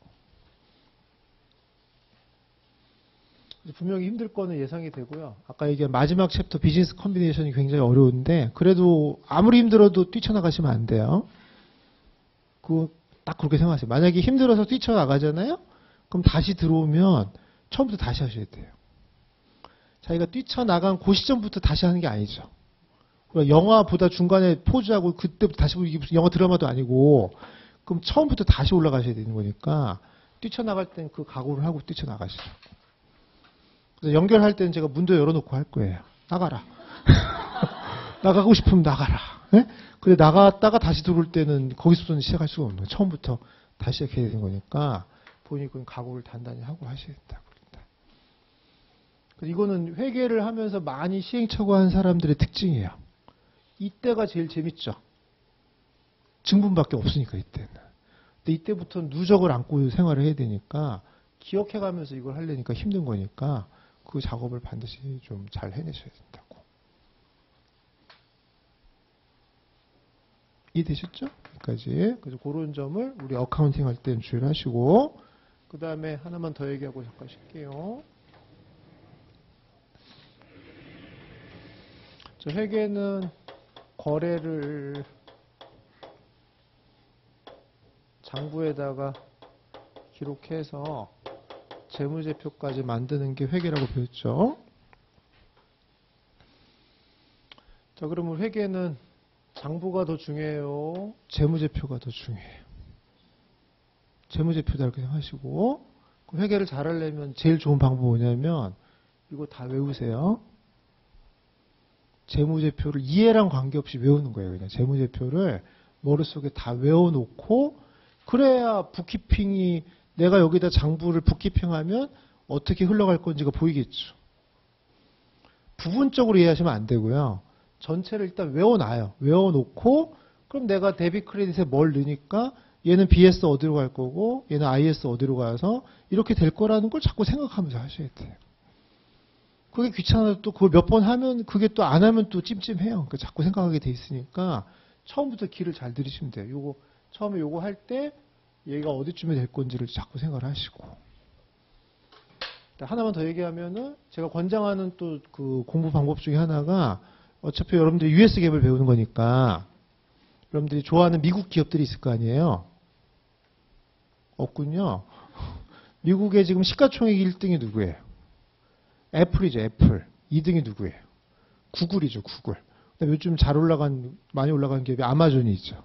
분명히 힘들 거는 예상이 되고요. 아까 얘기한 마지막 챕터 비즈니스 컨비네이션이 굉장히 어려운데 그래도 아무리 힘들어도 뛰쳐나가시면 안 돼요. 딱 그렇게 생각하세요. 만약에 힘들어서 뛰쳐나가잖아요. 그럼 다시 들어오면 처음부터 다시 하셔야 돼요. 자기가 뛰쳐나간 그 시점부터 다시 하는 게 아니죠. 영화보다 중간에 포즈하고 그때부터 다시 이게 무슨 영화 드라마도 아니고 그럼 처음부터 다시 올라가셔야 되는 거니까 뛰쳐나갈 땐 그 각오를 하고 뛰쳐나가시죠. 그래서 연결할 때는 제가 문도 열어놓고 할 거예요. 나가라. 나가고 싶으면 나가라. 네? 근데 나갔다가 다시 들어올 때는 거기서부터는 시작할 수가 없는 거예요. 처음부터 다시 시작해야 되는 거니까 본인이 그건 각오를 단단히 하고 하셔야 된다. 그래서 이거는 회계를 하면서 많이 시행착오한 사람들의 특징이에요. 이때가 제일 재밌죠. 증분밖에 없으니까 이때는. 근데 이때부터는 누적을 안고 생활을 해야 되니까 기억해가면서 이걸 하려니까 힘든 거니까 그 작업을 반드시 좀 잘 해내셔야 된다고. 이해되셨죠? 여기까지. 그래서 그런 점을 우리 어카운팅 할 때는 주의를 하시고 그 다음에 하나만 더 얘기하고 잠깐 쉴게요. 저 회계는 거래를 장부에다가 기록해서 재무제표까지 만드는 게 회계라고 배웠죠. 자, 그러면 회계는 장부가 더 중요해요? 재무제표가 더 중요해요? 재무제표다 이렇게 생각하시고 회계를 잘하려면 제일 좋은 방법은 뭐냐면 이거 다 외우세요. 재무제표를 이해랑 관계없이 외우는 거예요. 그냥 재무제표를 머릿속에 다 외워놓고 그래야 북키핑이 내가 여기다 장부를 북키핑하면 어떻게 흘러갈 건지가 보이겠죠. 부분적으로 이해하시면 안 되고요. 전체를 일단 외워놔요. 외워놓고 그럼 내가 데뷔 크레딧에 뭘 넣으니까 얘는 BS 어디로 갈 거고 얘는 IS 어디로 가서 이렇게 될 거라는 걸 자꾸 생각하면서 하셔야 돼요. 그게 귀찮아도 또 그걸 몇 번 하면 그게 또 안 하면 또 찜찜해요. 그러니까 자꾸 생각하게 돼 있으니까 처음부터 길을 잘 들이시면 돼요. 요거 처음에 요거 할 때 얘가 어디쯤에 될 건지를 자꾸 생각을 하시고. 하나만 더 얘기하면은 제가 권장하는 또 그 공부 방법 중에 하나가 어차피 여러분들이 US 갭을 배우는 거니까 여러분들이 좋아하는 미국 기업들이 있을 거 아니에요. 없군요. 미국의 지금 시가총액 1등이 누구예요? 애플이죠, 애플. 2등이 누구예요? 구글이죠, 구글. 그다음에 요즘 많이 올라간 기업이 아마존이 있죠.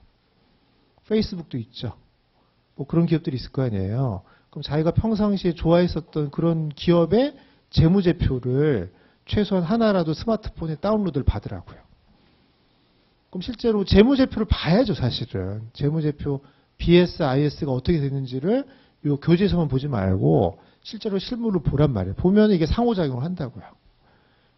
페이스북도 있죠. 뭐 그런 기업들이 있을 거 아니에요. 그럼 자기가 평상시에 좋아했었던 그런 기업의 재무제표를 최소한 하나라도 스마트폰에 다운로드를 받으라고요. 그럼 실제로 재무제표를 봐야죠, 사실은. 재무제표 BS, IS가 어떻게 되는지를 요 교재에서만 보지 말고 실제로 실물을 보란 말이에요. 보면 이게 상호작용을 한다고요.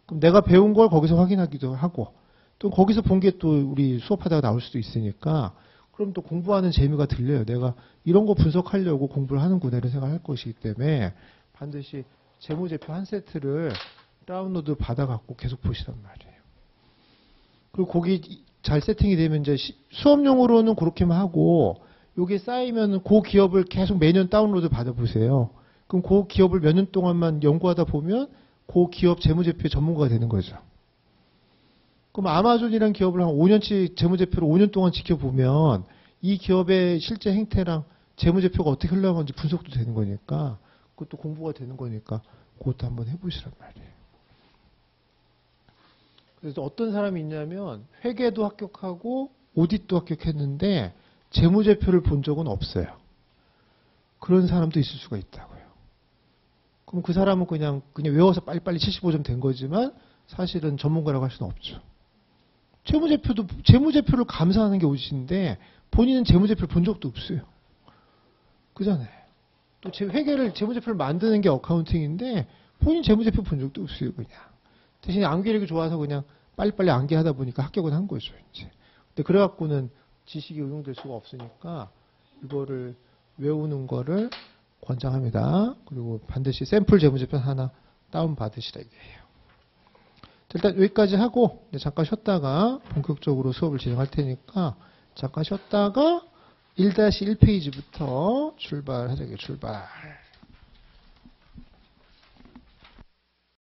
그럼 내가 배운 걸 거기서 확인하기도 하고 또 거기서 본 게 또 우리 수업하다가 나올 수도 있으니까 그럼 또 공부하는 재미가 들려요. 내가 이런 거 분석하려고 공부를 하는구나 이런 생각을 할 것이기 때문에 반드시 재무제표 한 세트를 다운로드 받아갖고 계속 보시란 말이에요. 그리고 거기 잘 세팅이 되면 이제 수업용으로는 그렇게만 하고 요게 쌓이면 그 기업을 계속 매년 다운로드 받아보세요. 그럼 그 기업을 몇 년 동안만 연구하다 보면 그 기업 재무제표의 전문가가 되는 거죠. 그럼 아마존이라는 기업을 한 5년치 재무제표를 5년 동안 지켜보면 이 기업의 실제 행태랑 재무제표가 어떻게 흘러가는지 분석도 되는 거니까 그것도 공부가 되는 거니까 그것도 한번 해보시란 말이에요. 그래서 어떤 사람이 있냐면 회계도 합격하고 오디트도 합격했는데 재무제표를 본 적은 없어요. 그런 사람도 있을 수가 있다고요. 그럼 그 사람은 그냥 외워서 빨리빨리 75점 된 거지만 사실은 전문가라고 할 수는 없죠. 재무제표를 감사하는 게 오디트인데 본인은 재무제표를 본 적도 없어요. 그잖아요. 또 재무제표를 만드는 게 어카운팅인데 본인 재무제표 본 적도 없어요, 그냥. 대신에 암기력이 좋아서 그냥 빨리빨리 암기하다 보니까 합격은 한 거죠, 이제. 근데 그래갖고는 지식이 응용될 수가 없으니까 이거를 외우는 거를 권장합니다. 그리고 반드시 샘플 재무제표 하나 다운받으시라 이게요. 일단 여기까지 하고 잠깐 쉬었다가 본격적으로 수업을 진행할 테니까 잠깐 쉬었다가 1-1페이지부터 출발하자고요. 출발.